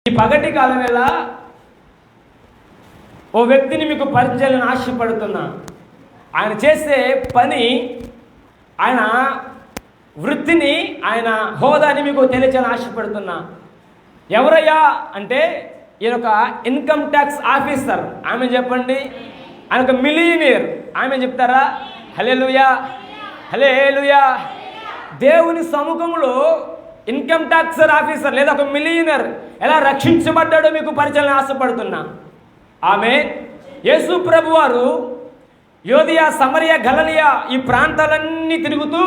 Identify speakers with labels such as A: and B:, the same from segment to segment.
A: ఈ పగటి కాలం వేళ ఓ వ్యక్తిని మీకు పరిచయాలను ఆశపడుతున్నా. ఆయన చేసే పని, ఆయన వృత్తిని, ఆయన హోదాని మీకు తెలియచేయాలని ఆశపడుతున్నా. ఎవరయ్యా అంటే ఈయన ఒక ఇన్కమ్ ట్యాక్స్ ఆఫీసర్. ఆమె చెప్పండి. ఆయన ఒక మిలియనీర్. ఆమె చెప్తారా? హల్లెలూయా, హల్లెలూయా. దేవుని సముఖంలో ఇన్కమ్ ట్యాక్స్ ఆఫీసర్ లేదా ఒక మిలియనర్ ఎలా రక్షించబడ్డాడో మీకు పరిచయాలను ఆశపడుతున్నా. ఆమె యేసు ప్రభు వారు యోదియా, సమరయ, గలిలయ ఈ ప్రాంతాలన్నీ తిరుగుతూ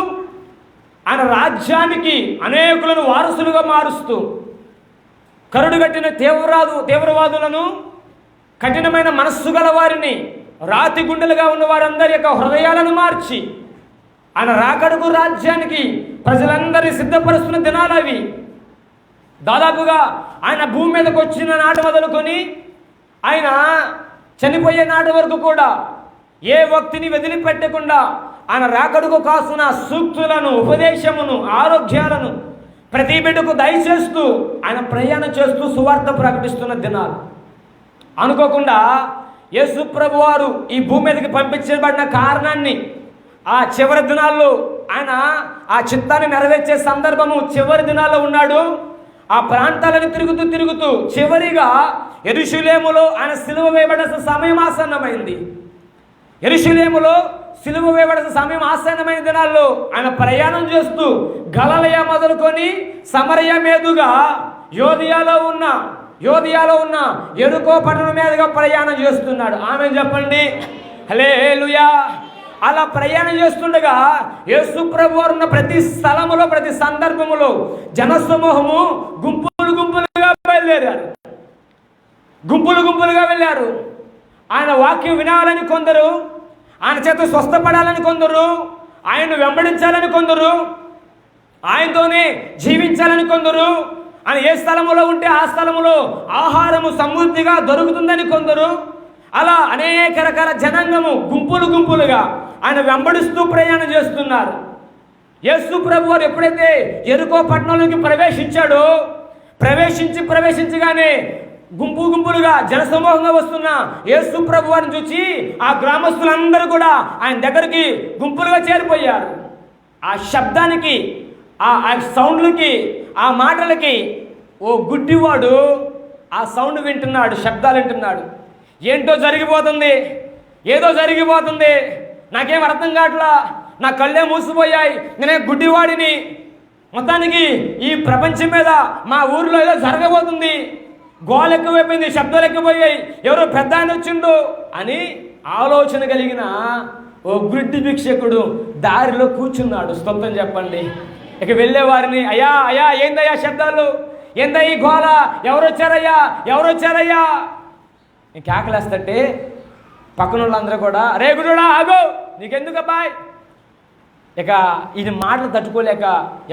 A: ఆయన రాజ్యానికి అనేకులను వారసులుగా మారుస్తూ కరుడుగట్టిన తీవ్రవాదులను, కఠినమైన మనస్సు గల వారిని, రాతి గుండెలుగా ఉన్న వారందరి యొక్క హృదయాలను మార్చి ఆయన రాకడుగు రాజ్యానికి ప్రజలందరినీ సిద్ధపరుస్తున్న దినాలు అవి. దాదాపుగా ఆయన భూమి మీదకి వచ్చిన నాటి మొదలుకొని ఆయన చనిపోయే నాటి వరకు కూడా ఏ వ్యక్తిని వదిలిపెట్టకుండా ఆయన రాకడుగు కాసున సూక్తులను, ఉపదేశమును, ఆరోగ్యాలను ప్రతి బిడ్డకు దయచేస్తూ ఆయన ప్రయాణం చేస్తూ సువార్త ప్రకటిస్తున్న దినాలు. అనుకోకుండా యేసు ప్రభు వారు ఈ భూమి మీదకి పంపించబడిన కారణాన్ని, ఆ చివరి దినాల్లో ఆయన ఆ చిత్తాన్ని నెరవేర్చే సందర్భము చివరి దినాల్లో ఉన్నాడు. ఆ ప్రాంతాలను తిరుగుతూ చివరిగా యెరూషలేములో ఆయన సిలువ వేయబడాల్సిన సమయం ఆసన్నమైంది. యెరూషలేములో సిలువ వేయబడాల్సిన సమయం ఆసన్నమైన దినాల్లో ఆయన ప్రయాణం చేస్తూ గలిలయ మొదలుకొని సమరయ మీదుగా యోదియాలో ఉన్న యెరికో పట్టణం మీదుగా ప్రయాణం చేస్తున్నాడు. ఆమె చెప్పండి. హల్లెలూయా. అలా ప్రయాణం చేస్తుండగా యేసు ప్రభు వారు ఉన్న ప్రతి స్థలములో, ప్రతి సందర్భములో జనసమూహము గుంపులుగా వెళ్ళారు. ఆయన వాక్యం వినాలని కొందరు, ఆయన చేత స్వస్థపడాలని కొందరు, ఆయన్ను వెంబడించాలని కొందరు, ఆయనతోనే జీవించాలని కొందరు, ఆయన ఏ స్థలములో ఉంటే ఆ స్థలములో ఆహారము సమృద్ధిగా దొరుకుతుందని కొందరు. అలా అనేక రకాల జనాంగము గుంపులుగా ఆయన వెంబడిస్తూ ప్రయాణం చేస్తున్నారు. యేసు ప్రభు వారు ఎప్పుడైతే యెరికో పట్టణంలోకి ప్రవేశించాడో, ప్రవేశించగానే గుంపులుగా జనసమూహంగా వస్తున్న యేసు ప్రభు వారిని చూసి ఆ గ్రామస్తులందరూ కూడా ఆయన దగ్గరికి గుంపులుగా చేరిపోయారు. ఆ శబ్దానికి, ఆ సౌండ్లకి, ఆ మాటలకి ఓ గుడ్డివాడు ఆ సౌండ్ వింటున్నాడు, శబ్దాలు వింటున్నాడు. ఏంటో జరిగిపోతుంది, ఏదో జరిగిపోతుంది, నాకేం అర్థం కావట్లా, నా కళ్ళే మూసిపోయాయి, నేనే గుడ్డివాడిని, మొత్తానికి ఈ ప్రపంచం మీద మా ఊరిలో ఏదో జరగబోతుంది, గోల ఎక్కువైపోయింది, శబ్దాలు ఎక్కువయ్యాయి, ఎవరో పెద్ద ఆయన వచ్చిండు అని ఆలోచన కలిగిన ఓ గుడ్డి భిక్షకుడు దారిలో కూర్చున్నాడు. స్తోత్రం చెప్పండి. ఇక వెళ్ళే వారిని, అయ్యా ఏందయ్యా శబ్దాలు, ఏందయ్య ఈ గోల, ఎవరొచ్చారయ్యా నీకు కేకలేస్తుంటే పక్కన వాళ్ళందరూ కూడా, రే గుడ్డోడా ఆగో, నీకెందుకబ్బాయ్. ఇక ఇది మాటలు తట్టుకోలేక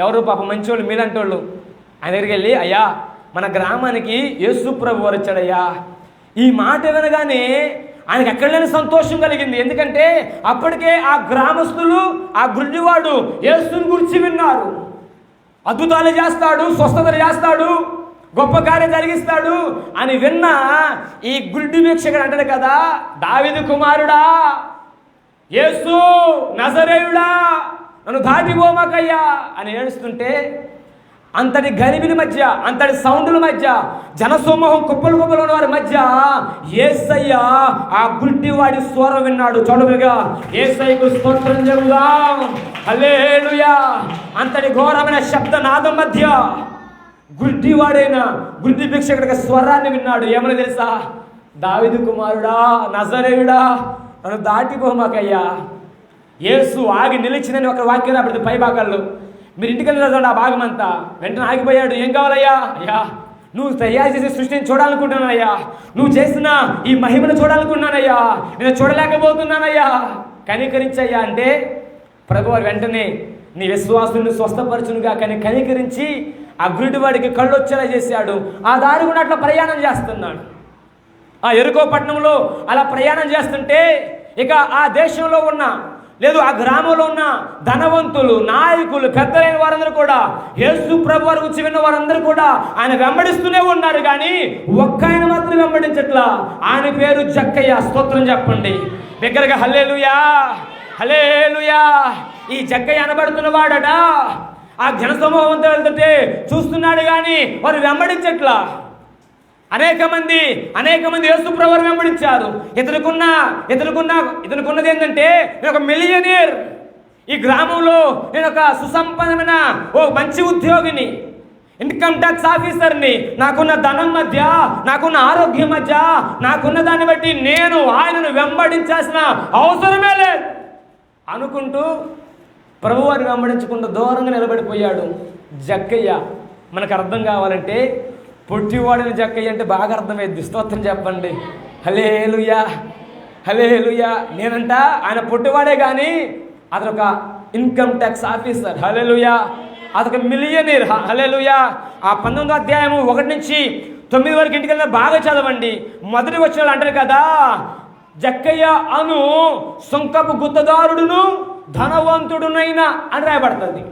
A: ఎవరు పాప మంచోళ్ళు, మీలాంటోళ్ళు ఆయన దగ్గరికి వెళ్ళి, అయ్యా మన గ్రామానికి యేసు ప్రభు వారు వచ్చాడయ్యా. ఈ మాట వినగానే ఆయనకు ఎక్కడ లేని సంతోషం కలిగింది. ఎందుకంటే అప్పటికే ఆ గ్రామస్తులు ఆ గుడ్డివాడు యేసుని గురించి విన్నారు. అద్భుతాలు చేస్తాడు, స్వస్థతలు చేస్తాడు, గొప్ప కార్యం జరిగిస్తాడు అని విన్న ఈ గుడ్డి భిక్షకుడు అంటాడు కదా, దావీదు కుమారుడా, యేసు నజరేయుడా, నన్ను దాటిపోమాకయ్యా అని ఏడుస్తుంటే అంతటి గలిబిలి మధ్య, అంతటి సౌండ్ల మధ్య, జనసమూహం కుప్పలు ఉన్న వారి మధ్య యేసయ్య ఆ గుడ్డివాడి స్వరం విన్నాడు. చూడగా యేసయ్యకు స్తోత్రం చెబుదాం. హల్లెలూయా. అంతటి ఘోరమైన శబ్దనాదం మధ్య గుడ్డివాడైన గుడ్డి భిక్షకుడికి స్వరాన్ని విన్నాడు. ఏమని తెలుసా? దావీదు కుమారుడా, నజరేయుడా, నన్ను దాటిపోమాకయ్యా. యేసు ఆగి నిలిచినని ఒక వాక్యం రాబడింది పై భాగాల్లో. మీరు ఇంటికి వెళ్ళిన చూడండి ఆ భాగం అంతా. వెంటనే ఆగిపోయాడు. ఏం కావాలయ్యా? అయ్యా నువ్వు తయారు చేసే సృష్టిని చూడాలనుకుంటున్నానయ్యా, నువ్వు చేసిన ఈ మహిమను చూడాలనుకుంటున్నానయ్యా, నేను చూడలేకపోతున్నానయ్యా, కనికరించయ్యా అంటే ప్రభువారు వెంటనే నీ విశ్వాసుని స్వస్థపరచునుగా కానీ కనికరించి ఆ గుడ్డివాడికి కళ్ళు వచ్చేలా చేశాడు. ఆ దారి కూడా అట్లా ప్రయాణం చేస్తున్నాడు. ఆ యెరికో పట్టణంలో అలా ప్రయాణం చేస్తుంటే ఇక ఆ దేశంలో ఉన్న లేదు ఆ గ్రామంలో ఉన్న ధనవంతులు, నాయకులు, పెద్దలైన వారందరూ కూడా, యేసు ప్రభు వారి గురించి విన్న వారందరూ కూడా ఆయన వెంబడిస్తూనే ఉన్నారు. కానీ ఒక్క ఆయన మాత్రం వెంబడించట్లా. ఆయన పేరు జక్కయ్య. స్తోత్రం చెప్పండి బిగ్గరగా. హల్లెలూయా, హల్లెలూయా. ఈ జక్కయ్య అనబడుతున్న వాడట ఆ జనసమూహం అంతా వెళ్తుంటే చూస్తున్నాడు, కానీ వారు వెంబడించట్లా. అనేక మంది యేసు ప్రభువును వెంబడించారు. ఇతనుకున్నది ఏంటంటే, నేను ఒక మిలియనీర్, ఈ గ్రామంలో నేను ఒక సుసంపన్నమైన ఓ మంచి ఉద్యోగిని, ఇన్కమ్ ట్యాక్స్ ఆఫీసర్ని, నాకున్న ధనం మధ్య, నాకున్న ఆరోగ్యం మధ్య, నాకున్న దాన్ని బట్టి నేను ఆయనను వెంబడించాల్సిన అవసరమే లేదు అనుకుంటూ ప్రభువారిని వెంబడించకుండా దూరంగా నిలబడిపోయాడు జక్కయ్య. మనకు అర్థం కావాలంటే పొట్టివాడిని జక్కయ్య అంటే బాగా అర్థమైంది. స్తోత్రం చెప్పండి. హల్లెలూయా, హల్లెలూయా. నేనంట ఆయన పొట్టివాడే కానీ అతను ఒక ఇన్కమ్ ట్యాక్స్ ఆఫీసర్. హల్లెలూయా. అదొక మిలియనీర్. హల్లెలూయా. ఆ 19వ అధ్యాయము 1 నుంచి 9 వరకు ఇంటికి వెళ్ళిన బాగా చదవండి. మొదటి వచనాలు అంటారు కదా, జక్కయ్య అను సొంకపు గుత్తదారుడును ధనవంతుడునైనా అని రాయబడుతుంది.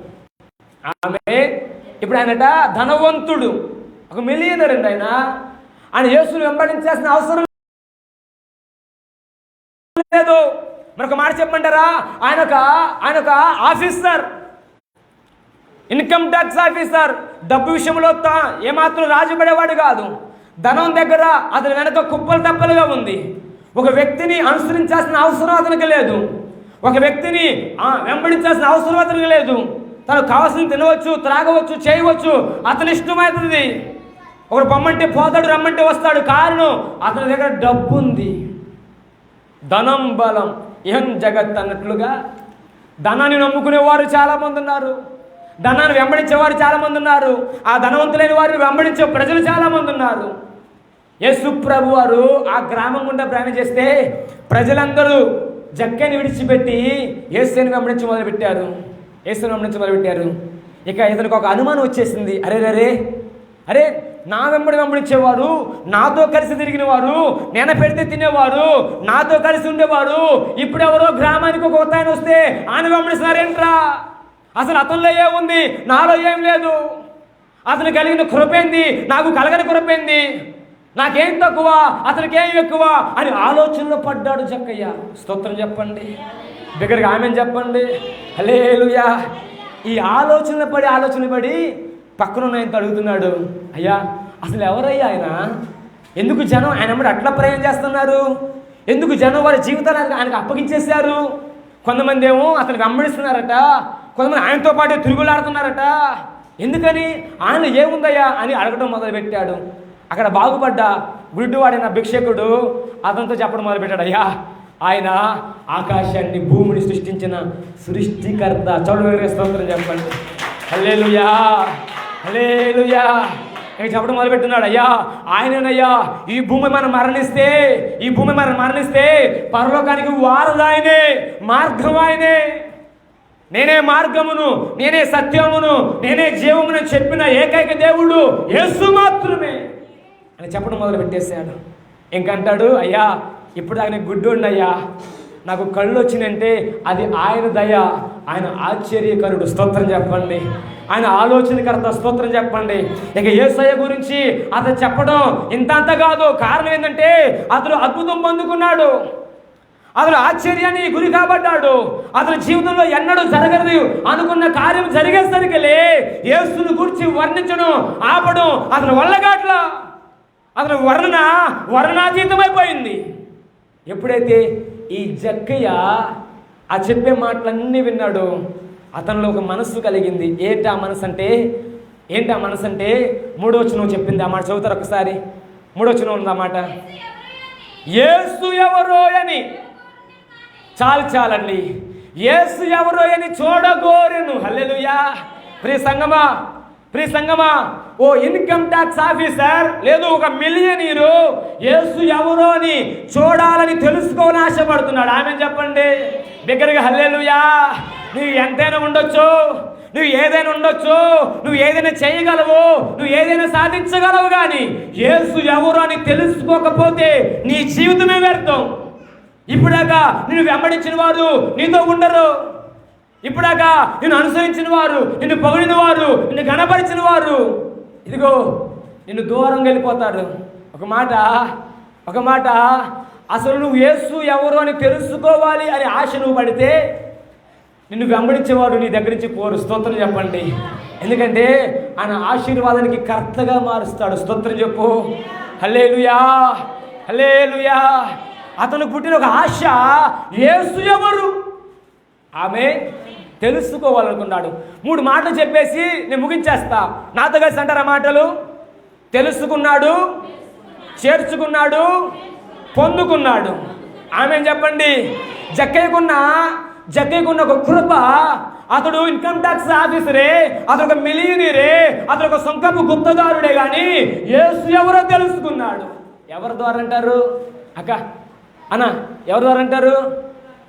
A: ఆమె ఇప్పుడు ఆయనట ధనవంతుడు, ఒక మిలియనర్ అండి. ఆయన యేసును వెంబడించాల్సిన అవసరం లేదు. మరొక మాట చెప్పమంటారా, ఆయన ఒక ఆఫీసర్, ఇన్కమ్ ట్యాక్స్ ఆఫీసర్. డబ్బు విషయంలో ఏమాత్రం రాజుపడేవాడు కాదు. ధనం దగ్గర అతని వెనక కుప్పలు తప్పలుగా ఉంది. ఒక వ్యక్తిని అనుసరించాల్సిన అవసరం అతనికి లేదు. ఒక వ్యక్తిని వెంబడించాల్సిన అవసరం అతనికి లేదు. తనకు కావాల్సింది తినవచ్చు, త్రాగవచ్చు, చేయవచ్చు, అతని ఇష్టమవుతుంది. ఒకడు పొమ్మంటే పోతాడు, రమ్మంటే వస్తాడు. కారణం అతని దగ్గర డబ్బు ఉంది. ధనం బలం ఏం జగత్ అన్నట్లుగా ధనాన్ని నమ్ముకునేవారు చాలామంది ఉన్నారు. ధనాన్ని వెంబడించేవారు చాలామంది ఉన్నారు. ఆ ధనవంతులైన వారిని వెంబడించే ప్రజలు చాలామంది ఉన్నారు. యేసు ప్రభు వారు ఆ గ్రామం గుండా ప్రయాణం చేస్తే ప్రజలందరూ జక్కని విడిచిపెట్టి యేసుని వెంబడించి మొదలుపెట్టారు. ఇక ఇతనికి ఒక అనుమానం వచ్చేసింది. అరే నా వెంబడించేవారు, నాతో కలిసి తిరిగిన వారు, నేను పెడితే తినేవారు, నాతో కలిసి ఉండేవారు, ఇప్పుడు ఎవరో గ్రామానికి ఒక కొత్త ఆయన వస్తే ఆయన వెంబడిస్తున్నారేంట్రా? అసలు అతనిలో ఏముంది, నాలో ఏం లేదు. అతను కలిగిన కృపేంది, నాకు కలగని కృపేంది, నాకేం తక్కువ, అతనికి ఏం ఎక్కువ అని ఆలోచనలో పడ్డాడు జక్కయ్య. స్తోత్రం చెప్పండి బిగ్గరగా, ఆమేన్ చెప్పండి. హల్లెలూయా. ఈ ఆలోచన పడి పక్కనున్న ఆయనతో అడుగుతున్నాడు, అయ్యా అసలు ఎవరయ్యా ఆయన? ఎందుకు జనం ఆయన వెంబడి అట్లా ప్రయాణం చేస్తున్నారు? ఎందుకు జనం వారి జీవితాన్ని ఆయనకు అప్పగించేశారు? కొంతమంది ఏమో అతను వెంబడిస్తున్నారట, కొంతమంది ఆయనతో పాటు తిరుగులాడుతున్నారట. ఎందుకని? ఆయన ఏముందయ్యా అని అడగడం మొదలుపెట్టాడు. అక్కడ బాగుపడ్డ గుడ్డివాడైన భిక్షకుడు అతనితో చెప్పడం మొదలుపెట్టాడు, అయ్యా ఆయన ఆకాశాన్ని భూమిని సృష్టించిన సృష్టికర్త. చౌడవేరే స్తోత్రం చెప్పండి. హల్లెలూయా, హల్లెలూయా. నేను చెప్పడం మొదలుపెట్టున్నాడు, అయ్యా ఆయననయ్యా ఈ భూమి మనం మరణిస్తే పరలోకానికి వారదాయనే, మార్గం ఆయనే. నేనే మార్గమును, నేనే సత్యమును, నేనే జీవమును చెప్పిన ఏకైక దేవుడు యేసు మాత్రమే అని చెప్పడం మొదలు పెట్టేశాడు. ఇంకంటాడు, అయ్యా ఇప్పుడు ఆయన గుడ్డోండి అయ్యా, నాకు కళ్ళు వచ్చినంటే అది ఆయన దయ, ఆయన ఆశ్చర్యకరుడు. స్తోత్రం చెప్పండి. ఆయన ఆలోచనకర్త. స్తోత్రం చెప్పండి. ఇక యేసయ్య గురించి అతను చెప్పడం ఇంతంత కాదు. కారణం ఏంటంటే అతను అద్భుతం పొందుకున్నాడు, అతను ఆశ్చర్యాన్ని గురి కాబడ్డాడు. అతని జీవితంలో ఎన్నడూ జరగదు అనుకున్న కార్యం జరిగేసరికిలే యేసును గురించి వర్ణించడం ఆపడం అతని వల్లగాట్ల. అతని వర్ణనాతీతమైపోయింది. ఎప్పుడైతే ఈ జక్కయ్య ఆ చెప్పే మాటలన్నీ విన్నాడు, అతనిలో ఒక మనస్సు కలిగింది. ఏంటి ఆ మనసు అంటే 3వ వచనం చెప్పింది. ఆ మాట చదువుతారు ఒకసారి. 3వ వచనం ఉంది ఆ మాట. యేసు ఎవరో అని, చాలండి, యేసు ఎవరో అని చూడగోరెను. హల్లెలూయా. ప్రియ సంగమా, ఓ ఇన్కమ్ ట్యాక్స్ ఆఫీసర్ లేదు ఒక మిలియనీరు యేసు ఎవరో అని చూడాలని తెలుసుకోవాలని ఆశపడుతున్నాడు. ఆమేన్ చెప్పండి బిగ్గరగా. హల్లెలూయా. నువ్వు ఎంతైనా ఉండొచ్చు, నువ్వు ఏదైనా ఉండొచ్చు, నువ్వు ఏదైనా చేయగలవు, నువ్వు ఏదైనా సాధించగలవు, కానీ యేసు ఎవరు అని తెలుసుకోకపోతే నీ జీవితమే వ్యర్థం. ఇప్పుడాకా నిన్ను వెంబడించిన వారు నీతో ఉండరు. ఇప్పుడాకా నిన్ను అనుసరించిన వారు, నిన్ను పొగిడిన వారు, నిన్ను గణపరిచిన వారు ఇదిగో నిన్ను దూరంగా వెళ్ళిపోతారు. ఒక మాట అసలు నువ్వు యేసు ఎవరు అని తెలుసుకోవాలి అని ఆశ నువ్వు పడితే నిన్ను వెంబడించేవాడు నీ దగ్గర నుంచి పోరు. స్తోత్రం చెప్పండి. ఎందుకంటే ఆయన ఆశీర్వాదానికి కర్తగా మారుస్తాడు. స్తోత్రం చెప్పు. హల్లెలూయా, హల్లెలూయా. అతను పుట్టిన ఒక ఆశ యేసు ఎవరు ఆమె తెలుసుకోవాలనుకున్నాడు. 3 మాటలు చెప్పేసి నేను ముగించేస్తా. నాతో కలిసి అంటారా మాటలు? తెలుసుకున్నాడు, చేర్చుకున్నాడు, పొందుకున్నాడు. ఆమె చెప్పండి. జక్కయ్యకున్న ఒక కృప. అతడు ఇన్కమ్ ట్యాక్స్ ఆఫీసరే, అతడు ఒక మిలియనీరే, అతడు ఒక సొంకపు గుప్తదారుడే, కానీ యేసు ఎవరో తెలుసుకున్నాడు. ఎవరి ద్వారా అంటారు అక్క? అన్న ఎవరి ద్వారా అంటారు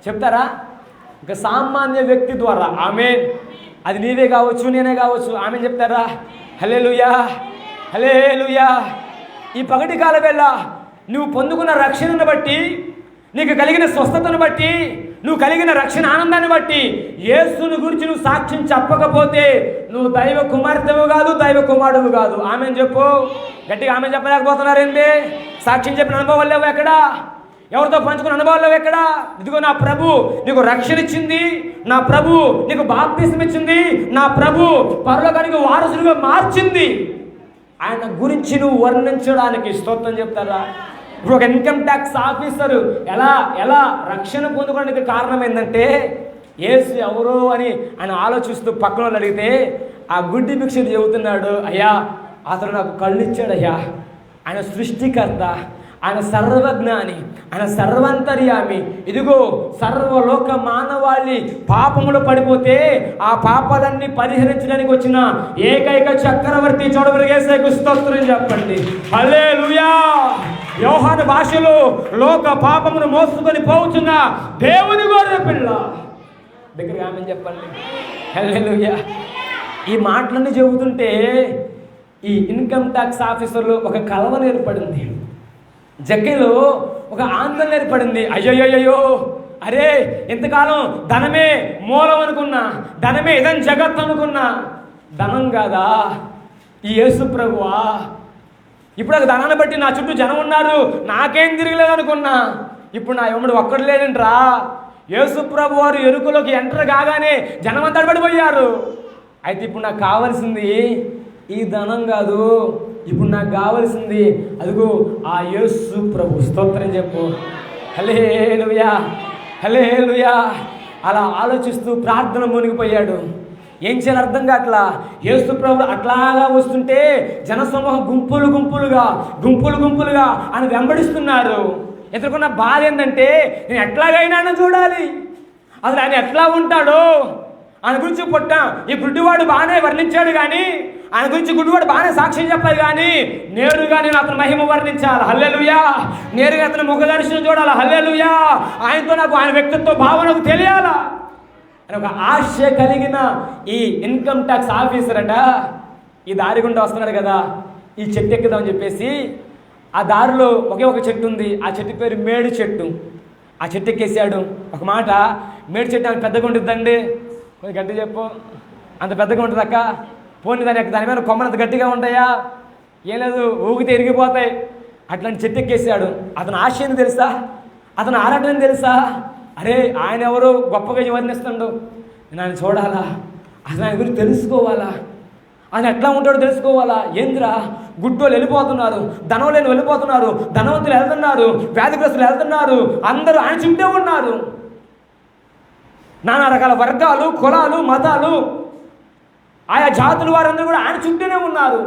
A: చెప్తారా? ఇంకా సామాన్య వ్యక్తి ద్వారా. ఆమేన్. అది నీవే కావచ్చు, నేనే కావచ్చు. ఆమేన్ చెప్తారా? హల్లెలూయా, హల్లెలూయా. ఈ పగటి కాల వేళ నువ్వు పొందుకున్న రక్షణను బట్టి, నీకు కలిగిన స్వస్థతను బట్టి, నువ్వు కలిగిన రక్షణ ఆనందాన్ని బట్టి యేసుని గురించి నువ్వు సాక్ష్యం చెప్పకపోతే నువ్వు దైవ కుమార్తెవు కాదు, దైవ కుమారుడు కాదు. ఆమేన్ చెప్పు. గట్టిగా ఆమేన్ చెప్పలేకపోతున్నారేంటి? సాక్ష్యం చెప్పిన అనుభవం లేవు ఎక్కడ? ఎవరితో పంచుకున్న అనుభవాలు లేవు ఎక్కడ? ఇదిగో నా ప్రభు నీకు రక్షణ ఇచ్చింది, నా ప్రభు నీకు బాప్తిసం ఇచ్చింది, నా ప్రభు పరలోకానికి వారసులుగా మార్చింది. ఆయన గురించి నువ్వు వర్ణించడానికి స్తోత్రం చెప్తారా? ఇప్పుడు ఒక ఇన్కమ్ ట్యాక్స్ ఆఫీసరు ఎలా రక్షణ పొందుకోవడానికి కారణం ఏంటంటే యేసు ఎవరో అని ఆయన ఆలోచిస్తూ పక్కన వాళ్ళు అడిగితే ఆ గుడ్డి భిక్షుడు చెబుతున్నాడు, అయ్యా అతను నాకు కళ్ళు ఇచ్చాడయ్యా, ఆయన సృష్టికర్త, ఆయన సర్వజ్ఞాని, ఆయన సర్వంతర్యామి. ఇదిగో సర్వలోక మానవాళి పాపములు పడిపోతే ఆ పాపాలన్నీ పరిహరించడానికి వచ్చిన ఏకైక చక్రవర్తి యేసుకు స్తోత్రం చెప్పండి. హల్లెలూయా. యోహాను భాషలో లోక పాపమును మోసుకొని పోతున్న దేవుని గొర్రె పిల్ల దగ్గర ఆమేన్ చెప్పండి. హల్లెలూయా. ఈ మాటలన్నీ చెబుతుంటే ఈ ఇన్కమ్ ట్యాక్స్ ఆఫీసర్లో ఒక కలవరం ఏర్పడింది. జక్కలో ఒక ఆందోళన ఏర్పడింది. అయ్యో, అరే ఇంతకాలం ధనమే మూలం అనుకున్నా, ధనమే ఇదని జగత్ అనుకున్నా, ధనం కాదా ఈ యేసు ప్రభువా? ఇప్పుడు ఒక ధనాన్ని బట్టి నా చుట్టూ జనం ఉన్నారు, నాకేం తిరగలేదు అనుకున్నా, ఇప్పుడు నా ఎమ్మడు ఒక్కడు లేదంట్రా. యేసు ప్రభు వారు ఎరుకలోకి ఎంటర్ కాగానే జనమంతా పడిపోయారు. అయితే ఇప్పుడు నాకు కావాల్సింది ఈ ధనం కాదు, ఇప్పుడు నాకు కావాల్సింది అదిగో ఆ యేసు ప్రభు. స్తోత్రం చెప్పు. హల్లెలూయా, హల్లెలూయా. అలా ఆలోచిస్తూ ప్రార్థన మునిగిపోయాడు. ఏం చేయాలి అర్థం కాట్లా. యేసు ప్రభు అట్లాగా వస్తుంటే జనసమూహం గుంపులుగా ఆయన వెంబడిస్తున్నారు. ఎదుర్కొన్న బాధ ఏంటంటే నేను ఎట్లాగైనా చూడాలి, అసలు ఆయన ఎట్లా ఉంటాడో ఆయన గురించి ఈ గుడ్డివాడు బాగానే వర్ణించాడు, కానీ ఆయన గురించి గుడ్డివాడు బాగానే సాక్ష్యం చెప్పాలి, కానీ నేరుగా నేను అతని మహిమ వర్ణించాలి. హల్లెలూయా. నేరుగా అతని ముఖ దర్శనం చూడాలి. హల్లెలూయా. ఆయనతో నాకు ఆయన వ్యక్తిత్వ భావనకు తెలియాలా అని ఒక ఆశ కలిగిన ఈ ఇన్కమ్ ట్యాక్స్ ఆఫీసర్ అట ఈ దారి గుండా వస్తున్నాడు కదా, ఈ చెట్టు ఎక్కుదామని చెప్పేసి ఆ దారిలో ఒకే ఒక చెట్టు ఉంది. ఆ చెట్టు పేరు మేడి చెట్టు. ఆ చెట్టు ఎక్కేసాడు. ఒక మాట, మేడి చెట్టు అంత పెద్దగా ఉంటుందండి, కొంచెం గట్టి చెప్పు, అంత పెద్దగా ఉంటుంది అక్క, పోనీ దాని మీద కొమ్మలు అంత గట్టిగా ఉంటాయా? ఏం లేదు, ఊగితే ఇరిగిపోతాయి. అట్లాంటి చెట్టు ఎక్కేసాడు. అతను ఆశ ఏంది తెలుసా? అతను ఆరాటం ఏంది తెలుసా? అరే ఆయన ఎవరో గొప్పగా వర్ణిస్తాడు, నేను ఆయన చూడాలా, అసలు ఆయన గురించి తెలుసుకోవాలా, ఆయన ఎట్లా ఉంటాడో తెలుసుకోవాలా. ఏందిరా గుడ్డోళ్ళు వెళ్ళిపోతున్నారు, ధనం లేని వెళ్ళిపోతున్నారు, ధనవంతులు వెళ్తున్నారు, వ్యాధిగ్రస్తులు వెళ్తున్నారు, అందరూ ఆయన చుట్టే ఉన్నారు. నానా రకాల వర్గాలు, కులాలు, మతాలు, ఆయా జాతుల వారందరూ కూడా ఆయన చుట్టూనే ఉన్నారు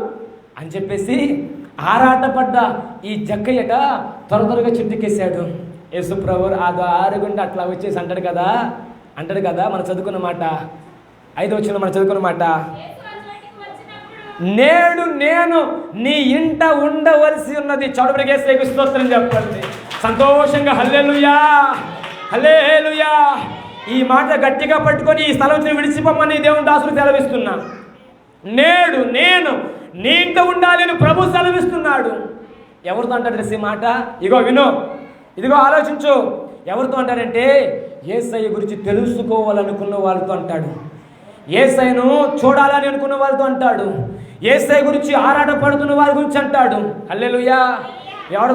A: అని చెప్పేసి ఆరాటపడ్డ ఈ జక్కయ్యట త్వరగా చిట్టుకేశాడు. యేసుప్రభు ఆ దారుగుండా అట్లా వచ్చేసి అంటాడు కదా మనం చదువుకున్న మాట, 5వ వచనంలో మనం చదువుకున్న మాట, నేడు నేను నీ ఇంట ఉండవలసి ఉన్నది. చౌడబడికి యేసుకు స్తోత్రం చెప్పండి సంతోషంగా. హల్లెలూయా, హల్లెలూయా. ఈ మాట గట్టిగా పట్టుకొని ఈ స్థలం నుంచి విడిచిపోమని దేవుని దాసులు సెలవిస్తున్నా. నేడు నేను నీ ఇంట ఉండాలి అని ప్రభు సెలవిస్తున్నాడు. ఎవరితో అంటాడు ఈ మాట? ఇదిగో విను, ఇదిగో ఆలోచించు. ఎవరితో అంటాడంటే యేసయ్య గురించి తెలుసుకోవాలనుకున్న వాళ్ళతో అంటాడు, యేసయ్యను చూడాలని అనుకున్న వాళ్ళతో అంటాడు, యేసయ్య గురించి ఆరాటపడుతున్న వారి గురించి అంటాడు. హల్లెలూయా. ఎవడు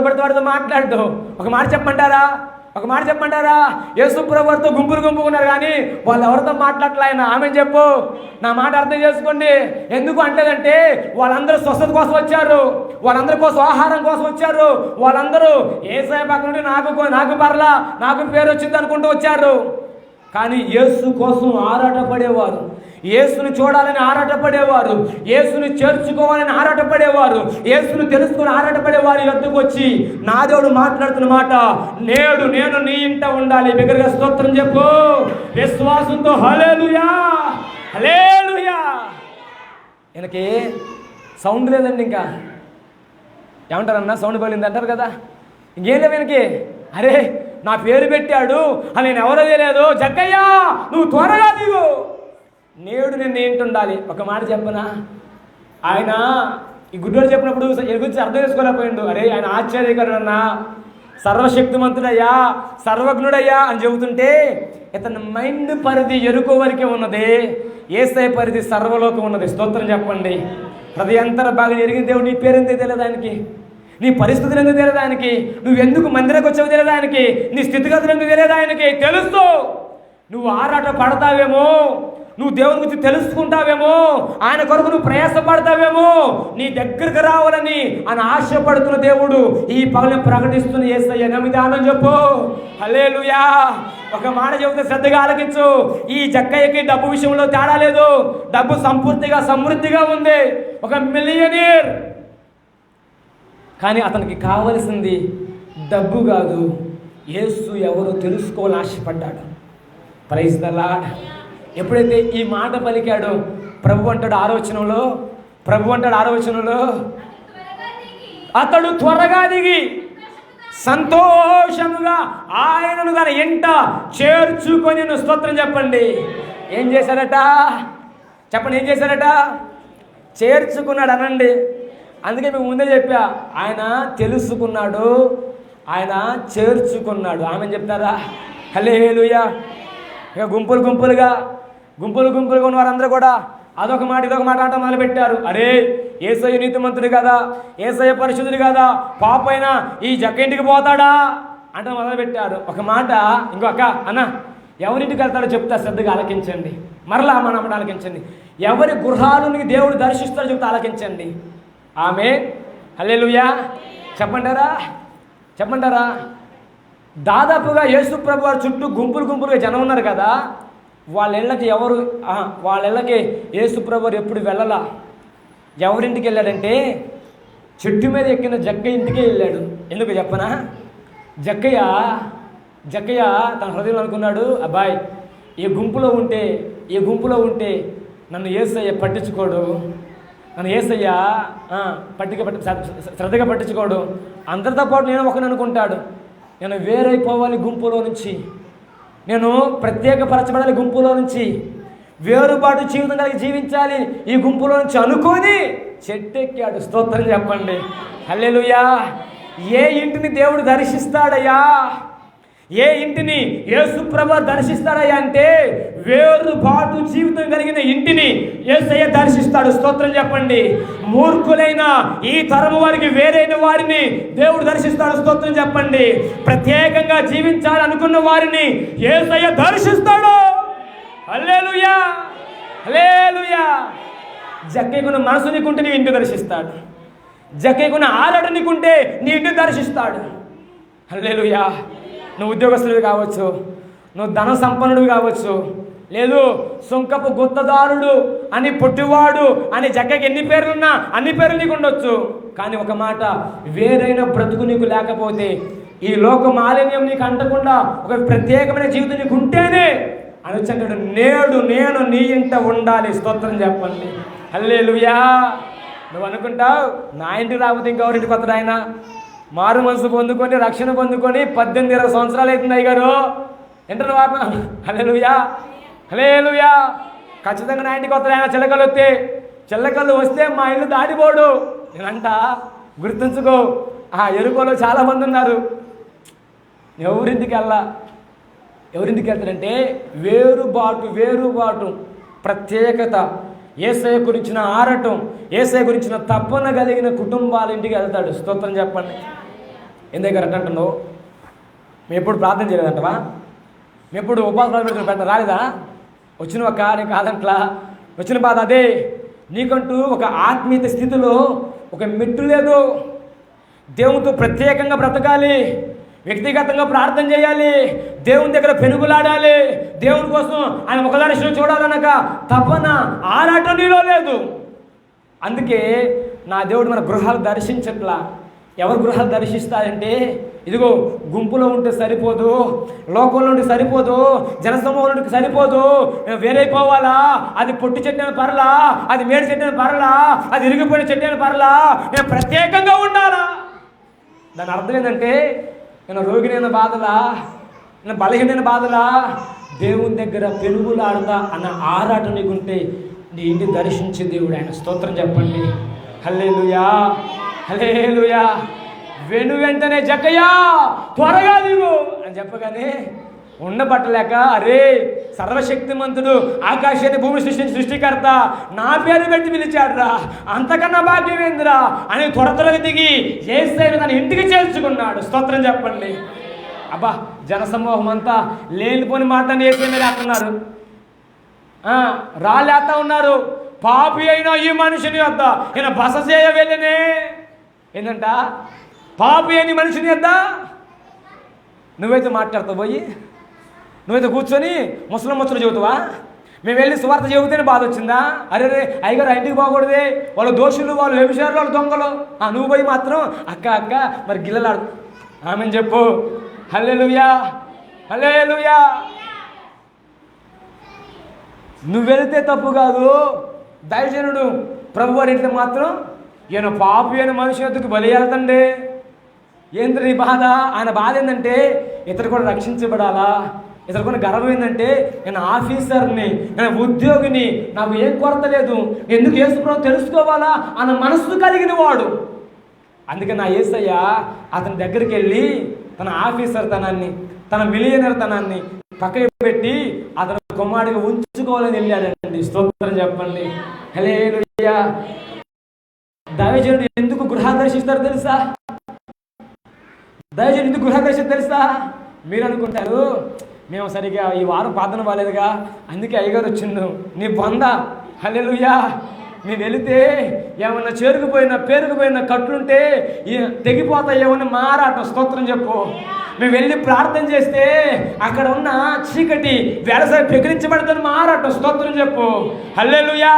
A: పడితే వాడితో మాట్లాడదు. ఒక మాట చెప్పమంటారా? యేసు ప్రభువుతో గుంపులు ఉన్నారు, కానీ వాళ్ళు ఎవరితో మాట్లాడలే ఆయన. ఆమె చెప్పు, నా మాట అర్థం చేసుకోండి. ఎందుకు అంటేదంటే వాళ్ళందరూ స్వస్థత కోసం వచ్చారు, వాళ్ళందరి కోసం ఆహారం కోసం వచ్చారు, వాళ్ళందరూ యేసయ్య పక్క నుండి నాకు పర్లా, నాకు పేరు వచ్చింది అనుకుంటూ వచ్చారు. కానీ యేసు కోసం ఆరాటపడేవారు, యేసుని చూడాలని ఆరాటపడేవారు, యేసుని చేర్చుకోవాలని ఆరాటపడేవారు, యేసుని తెలుసుకుని ఆరాటపడేవారు యొద్దకు వచ్చి నా దేవుడు మాట్లాడుతున్న మాట, నేడు నేను నీ ఇంట ఉండాలి. బిగ్గరగా స్తోత్రం చెప్పు విశ్వాసంతో. హల్లెలూయా, హల్లెలూయా. ఈయనకి సౌండ్ లేదండి, ఇంకా ఏమంటారన్నా సౌండ్ పగిలింది అంటారు కదా, ఇంకేం లేవు ఈయనకి. అరే నా పేరు పెట్టాడు అని నేను ఎవరో తెలియదు, జక్కయ్యా నువ్వు త్వరగా దిగు, నేడు నేను ఏంటి ఉండాలి. ఒక మాట చెప్పనా, ఆయన ఈ గుడ్డోడు చెప్పినప్పుడు ఈ గురించి అర్థం చేసుకోలేకపోయిండు. అరే ఆయన ఆశ్చర్యకరుడన్నా, సర్వశక్తిమంతుడయ్యా, సర్వజ్ఞుడయ్యా అని చెబుతుంటే ఇతని మైండ్ పరిధి ఎరుకో వరకే ఉన్నది, యేసయ్య పరిధి సర్వలోకం ఉన్నది. స్తోత్రం చెప్పండి. హృదయంతర బాగా ఎరిగిన దేవుడు నీ పేరెందుకు తెలియదు ఆయనకి, నీ పరిస్థితులు ఎందుకు తెలియదు ఆయనకి, నువ్వెందుకు మందిరకు వచ్చావు తెలియదు ఆయనకి, నీ స్థితిగతులు ఎందుకు తెలియదు ఆయనకి. తెలుస్తూ నువ్వు ఆరాట పడతావేమో, నువ్వు దేవుని గురించి తెలుసుకుంటావేమో, ఆయన కొరకు నువ్వు ప్రయాసపడతావేమో, నీ దగ్గరకు రావాలని ఆయన ఆశపడుతున్న దేవుడు ఈ పగలను ప్రకటిస్తున్న యేసయ్య నమ్మిదానం చెప్పు. హల్లెలూయా. ఒక మాట చెబితే శ్రద్ధగా ఆలకించు. ఈ జక్కయ్యకి డబ్బు విషయంలో తేడా లేదు, డబ్బు సంపూర్తిగా సమృద్ధిగా ఉంది, ఒక మిలియనీర్. కానీ అతనికి కావలసింది డబ్బు కాదు, యేసు ఎవరో తెలుసుకోవాలని ఆశపడ్డాడు. Praise the lord. ఎప్పుడైతే ఈ మాట పలికాడో ప్రభు అంటాడు ఆలోచనలో అతడు త్వరగా దిగి సంతోషముగా ఆయనను తన ఎంట చేర్చుకొని. స్తోత్రం చెప్పండి. ఏం చేశాడట చెప్పండి, ఏం చేశాడట? చేర్చుకున్నాడు అనండి. అందుకే మేము ముందే చెప్పా, ఆయన తెలుసుకున్నాడు, ఆయన చేర్చుకున్నాడు. ఆమె చెప్తారా? హల్లెలూయా. ఇక గుంపులుగా ఉన్న వారందరూ కూడా అదొక మాట ఇదొక మాట అంట మొదలుపెట్టారు. అరే యేసయ్య నీతిమంతుడు కదా, యేసయ్య పరిశుద్ధుడు కదా, పాపైనా ఈ జక్క ఇంటికి పోతాడా అంటే మొదలుపెట్టారు. ఒక మాట ఇంకో అక్క అన్న ఎవరింటికి వెళ్తాడో చెప్తా, శ్రద్ధగా ఆలకించండి. మరలా మన ఆలకించండి. ఎవరి గృహాలను దేవుడు దర్శిస్తాడో చెప్తే ఆలకించండి. ఆమె హల్లెలూయా. చెప్పంటారా? దాదాపుగా యేసు ప్రభు వారి చుట్టూ గుంపులుగా జనం ఉన్నారు కదా, వాళ్ళ ఇళ్ళకి యేసు ప్రభు వారు ఎప్పుడు వెళ్ళలా. ఎవరింటికి వెళ్ళాడంటే చెట్టు మీద ఎక్కిన జక్కయ్య ఇంటికే వెళ్ళాడు. ఎందుకు చెప్పనా? జక్కయ్య తన హృదయంలో అనుకున్నాడు, అబ్బాయి ఈ గుంపులో ఉంటే నన్ను యేసయ్య పట్టించుకోడు, నన్ను యేసయ్య శ్రద్ధగా పట్టించుకోడు, అందరితో పాటు నేను ఒకని అనుకుంటాడు, నేను వేరైపోవాలి గుంపులో నుంచి, నేను ప్రత్యేకపరచబడాలి గుంపులో నుంచి, వేరుబాటు జీవితం కలిగి జీవించాలి ఈ గుంపులో నుంచి అనుకొని చెట్టెక్కాడు. స్తోత్రం చెప్పండి. హల్లెలూయా. ఏ ఇంటిని దేవుడు దర్శిస్తాడయ్యా, ఏ ఇంటిని యేసు ప్రభువు దర్శిస్తాడయ్యా అంటే వేరుబాటు జీవితం కలిగిన ఇంటిని యేసయ్య దర్శిస్తాడు. స్తోత్రం చెప్పండి. మూర్ఖులైన ఈ తరము వారికి వేరైన వారిని దేవుడు దర్శిస్తాడు. స్తోత్రం చెప్పండి. ప్రత్యేకంగా జీవించాలనుకున్న వారిని యేసయ్య దర్శిస్తాడు. హల్లెలూయా, హల్లెలూయా. జక్కయ్యకున్న మనసు నీకుంటే నీ ఇంటి దర్శిస్తాడు, జక్కయ్యకున్న ఆరాట నీకుంటే నీ ఇంటి దర్శిస్తాడు. హల్లెలూయా. నువ్వు ఉద్యోగస్తుడివి కావచ్చు, నువ్వు ధన సంపన్నుడివి కావచ్చు, లేదు సుంకపు గుత్తదారుడు అని పొట్టివాడు అని జక్కకి ఎన్ని పేర్లున్నా అన్ని పేర్లు నీకు ఉండొచ్చు. కానీ ఒక మాట, వేరైన బ్రతుకు నీకు లేకపోతే, ఈ లోక మాలిన్యం నీకు అంటకుండా ఒక ప్రత్యేకమైన జీవితం నీకు ఉంటేనే అనుచంటాడు, నేడు నేను నీ ఇంట ఉండాలి. స్తోత్రం చెప్పండి. హల్లెలూయా. నువ్వు అనుకుంటావు నా ఇంటికి రాకపోతే ఇంకెవరింటికి వస్తాడు ఆయన? మారు మనసు పొందుకొని రక్షణ పొందుకొని 18-20 సంవత్సరాలు అవుతుంది అయ్యగారు ఏంటన్నా వాప. హల్లెలూయా, హల్లెలూయా. ఖచ్చితంగా నా ఇంటికి వస్తాడు ఆయన. చిల్లకళ్ళు వస్తే మా ఇల్లు దాటిపోడు. నేనంట గుర్తుంచుకో, ఆ ఎరుకోలో చాలామంది ఉన్నారు. ఎవరింటికి వెళ్తాడంటే వేరుబాటు ప్రత్యేకత, యేసయ్య గురించిన ఆరాటం, యేసయ్య గురించిన తపన కలిగిన కుటుంబాల ఇంటికి వెళ్తాడు. స్తోత్రం చెప్పండి. ఎందుకు అంటున్నావు? మేము ఎప్పుడు ప్రార్థన చేయలేదంటవా? మేము ఎప్పుడు ఉపాసన పెడతాం రాలేదా? వచ్చిన ఒక నీకు కాదంట్లా, వచ్చిన బాధ అదే. నీకంటూ ఒక ఆత్మీయత స్థితిలో ఒక మెట్టు లేదు. దేవునితో ప్రత్యేకంగా బ్రతకాలి, వ్యక్తిగతంగా ప్రార్థన చేయాలి, దేవుని దగ్గర పెనుగులాడాలి, దేవుని కోసం ఆయన ముఖదర్శనం చూడాలనక తపన ఆరాటం నీలో లేదు. అందుకే నా దేవుడు మన గృహాలు దర్శించట్లా. ఎవరు గృహాలు దర్శిస్తారంటే, ఇదిగో గుంపులో ఉంటే సరిపోదు, లోకంలో ఉంటే సరిపోదు, జనసమూహంలో ఉంటే సరిపోదు, నేను వేరైపోవాలా, అది పొట్టి చెట్టు పరలా, అది మేడి చెట్టు పరలా, అది ఇరిగిపోయిన చెట్టు పరలా, నేను ప్రత్యేకంగా ఉండాలా. దాని అర్థం ఏంటంటే, నేను రోగినైన బాధలా, నేను బలహీనైన బాధలా, దేవుని దగ్గర పెనుగులాడతా అన్న ఆరాటం నీకుంటే నీ ఇంటిని దర్శించే దేవుడు ఆయన. స్తోత్రం చెప్పండి. హల్లెలూయా, హల్లెలూయా. వెంటనే జక్కయ్యా త్వరగా దిగు అని చెప్పగానే ఉండబట్టలేక, అరే సర్వశక్తిమంతుడు, ఆకాశాన్ని భూమి సృష్టికర్త నా పేరు పెట్టి పిలిచాడురా, అంతకన్నా భాగ్యమేందిరా అని త్వరగా దిగి యేసయ్యను తన ఇంటికి చేర్చుకున్నాడు. స్తోత్రం చెప్పండి. అబ్బా, జనసమూహం అంతా లేనిపోని మాటని యేసయ్య మీద వేస్తున్నారు, రాళ్ళేస్తా ఉన్నారు. పాపి అయినా ఈ మనిషిని వద్ద ఈయన బస చేయ వెళ్ళనే. ఏంటంట? పాపి అయిన మనిషిని వద్ద నువ్వైతే మాట్లాడతావు, పోయి నువ్వైతే కూర్చొని ముసలు చెబుతావా? మేము వెళ్ళి సువార్త చెబితేనే బాధ వచ్చిందా? అరే అయ్యగారు ఇంటికి పోకూడదే, వాళ్ళు దోషులు, వాళ్ళు వ్యభిచారులు, వాళ్ళు దొంగలు. నువ్వు పోయి మాత్రం అక్క మరి గిల్లలాడు ఆమెను చెప్పు. హల్లెలూయా, హల్లెలూయా. నువ్వు వెళితే తప్పు కాదు. దైవజనుడు ప్రభు వారి ఇంట్లో మాత్రం ఈయన పాపి అయిన మనిషి వద్దకు బలి వెళ్తండి. ఏంటి నీ బాధ? ఆయన బాధ ఏంటంటే ఇతడు కూడా రక్షించబడాలా, ఇతడు కూడా గర్వం ఏంటంటే నేను ఆఫీసర్ని, నేను ఉద్యోగిని, నాకు ఏం కొరత లేదు, ఎందుకు యేసుప్రభువు తెలుసుకోవాలా అన్న మనస్సు కలిగిన వాడు. అందుకే నా యేసయ్య అతని దగ్గరికి వెళ్ళి తన ఆఫీసర్ తనాన్ని, తన మిలియనర్ తనాన్ని పక్కకి పెట్టి అతను కుమారుడిగా ఉంచుకోవాలని వెళ్ళాడండి. స్తోత్రం చెప్పండి. హల్లెలూయా. దైవజనుడు ఎందుకు గృహాలు దర్శిస్తారో తెలుసా? దైవజనుడు ఎందుకు గృహాలు దర్శిస్తారో తెలుసా? మీరు అనుకుంటారు మేము సరిగా ఈ వారం ప్రార్థన బాలేదుగా అందుకే అయ్యగారు వచ్చిండు. నీ బొంద. హల్లెలూయా. మేము వెళితే ఏమన్నా పేరుకుపోయిన కట్లుంటే తెగిపోతాయేమని మారాటం. స్తోత్రం చెప్పు. మేము వెళ్ళి ప్రార్థన చేస్తే అక్కడ ఉన్న చీకటి వ్యవసాయం ప్రకటించబడతాను మారాటం. స్తోత్రం చెప్పు. హల్లెలూయా.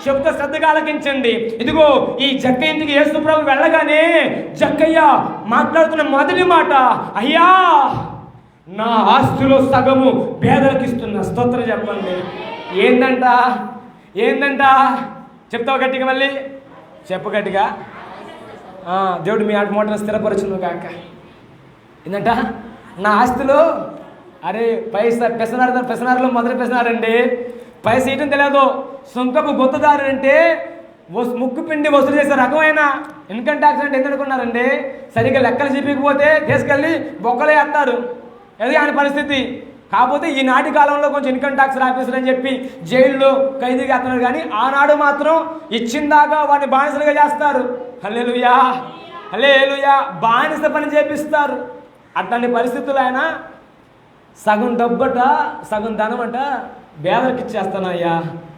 A: చెప్తే శ్రద్ధగా ఆలకించండి. ఇదిగో ఈ జక్కయ్య ఇంటికి యేసుప్రభు వెళ్ళగానే జక్కయ్య మాట్లాడుతున్న మొదటి మాట, అయ్యా నా ఆస్తిలో సగము పేదలకు ఇస్తున్నా. స్తోత్రం చెప్పండి. ఏందంట చెప్తావు గట్టిగా, మళ్ళీ చెప్పు గట్టిగా. దేవుడు మీ ఆట మోటార్ స్థిరపరచును కాక. ఏంటంట? నా ఆస్తిలో, అరే పెసనారులో మొదటి పెసనారండి, పైస ఇయటం తెలియదు, సొంకపు గొత్తదారు అంటే ముక్కు పిండి వసూలు చేసే రకమైన ఇన్కమ్ ట్యాక్స్ అంటే ఎందుకున్నారండి? సరిగ్గా లెక్కలు చెప్పకపోతే తీసుకెళ్ళి బొక్కలే వేస్తారు. అది ఆయన పరిస్థితి. కాకపోతే ఈనాటి కాలంలో కొంచెం ఇన్కమ్ ట్యాక్స్ ఆఫీసర్ అని చెప్పి జైల్లో ఖైదీగా వేస్తున్నారు, కానీ ఆనాడు మాత్రం ఇచ్చిందాకా వాడిని బానిసలుగా చేస్తారు. హల్లెలూయా, హల్లెలూయా. బానిస పని చేపిస్తారు. అట్లాంటి పరిస్థితులు ఆయన సగం డబ్బట సగం ధనమట పేదలకు ఇచ్చేస్తానయ్యా.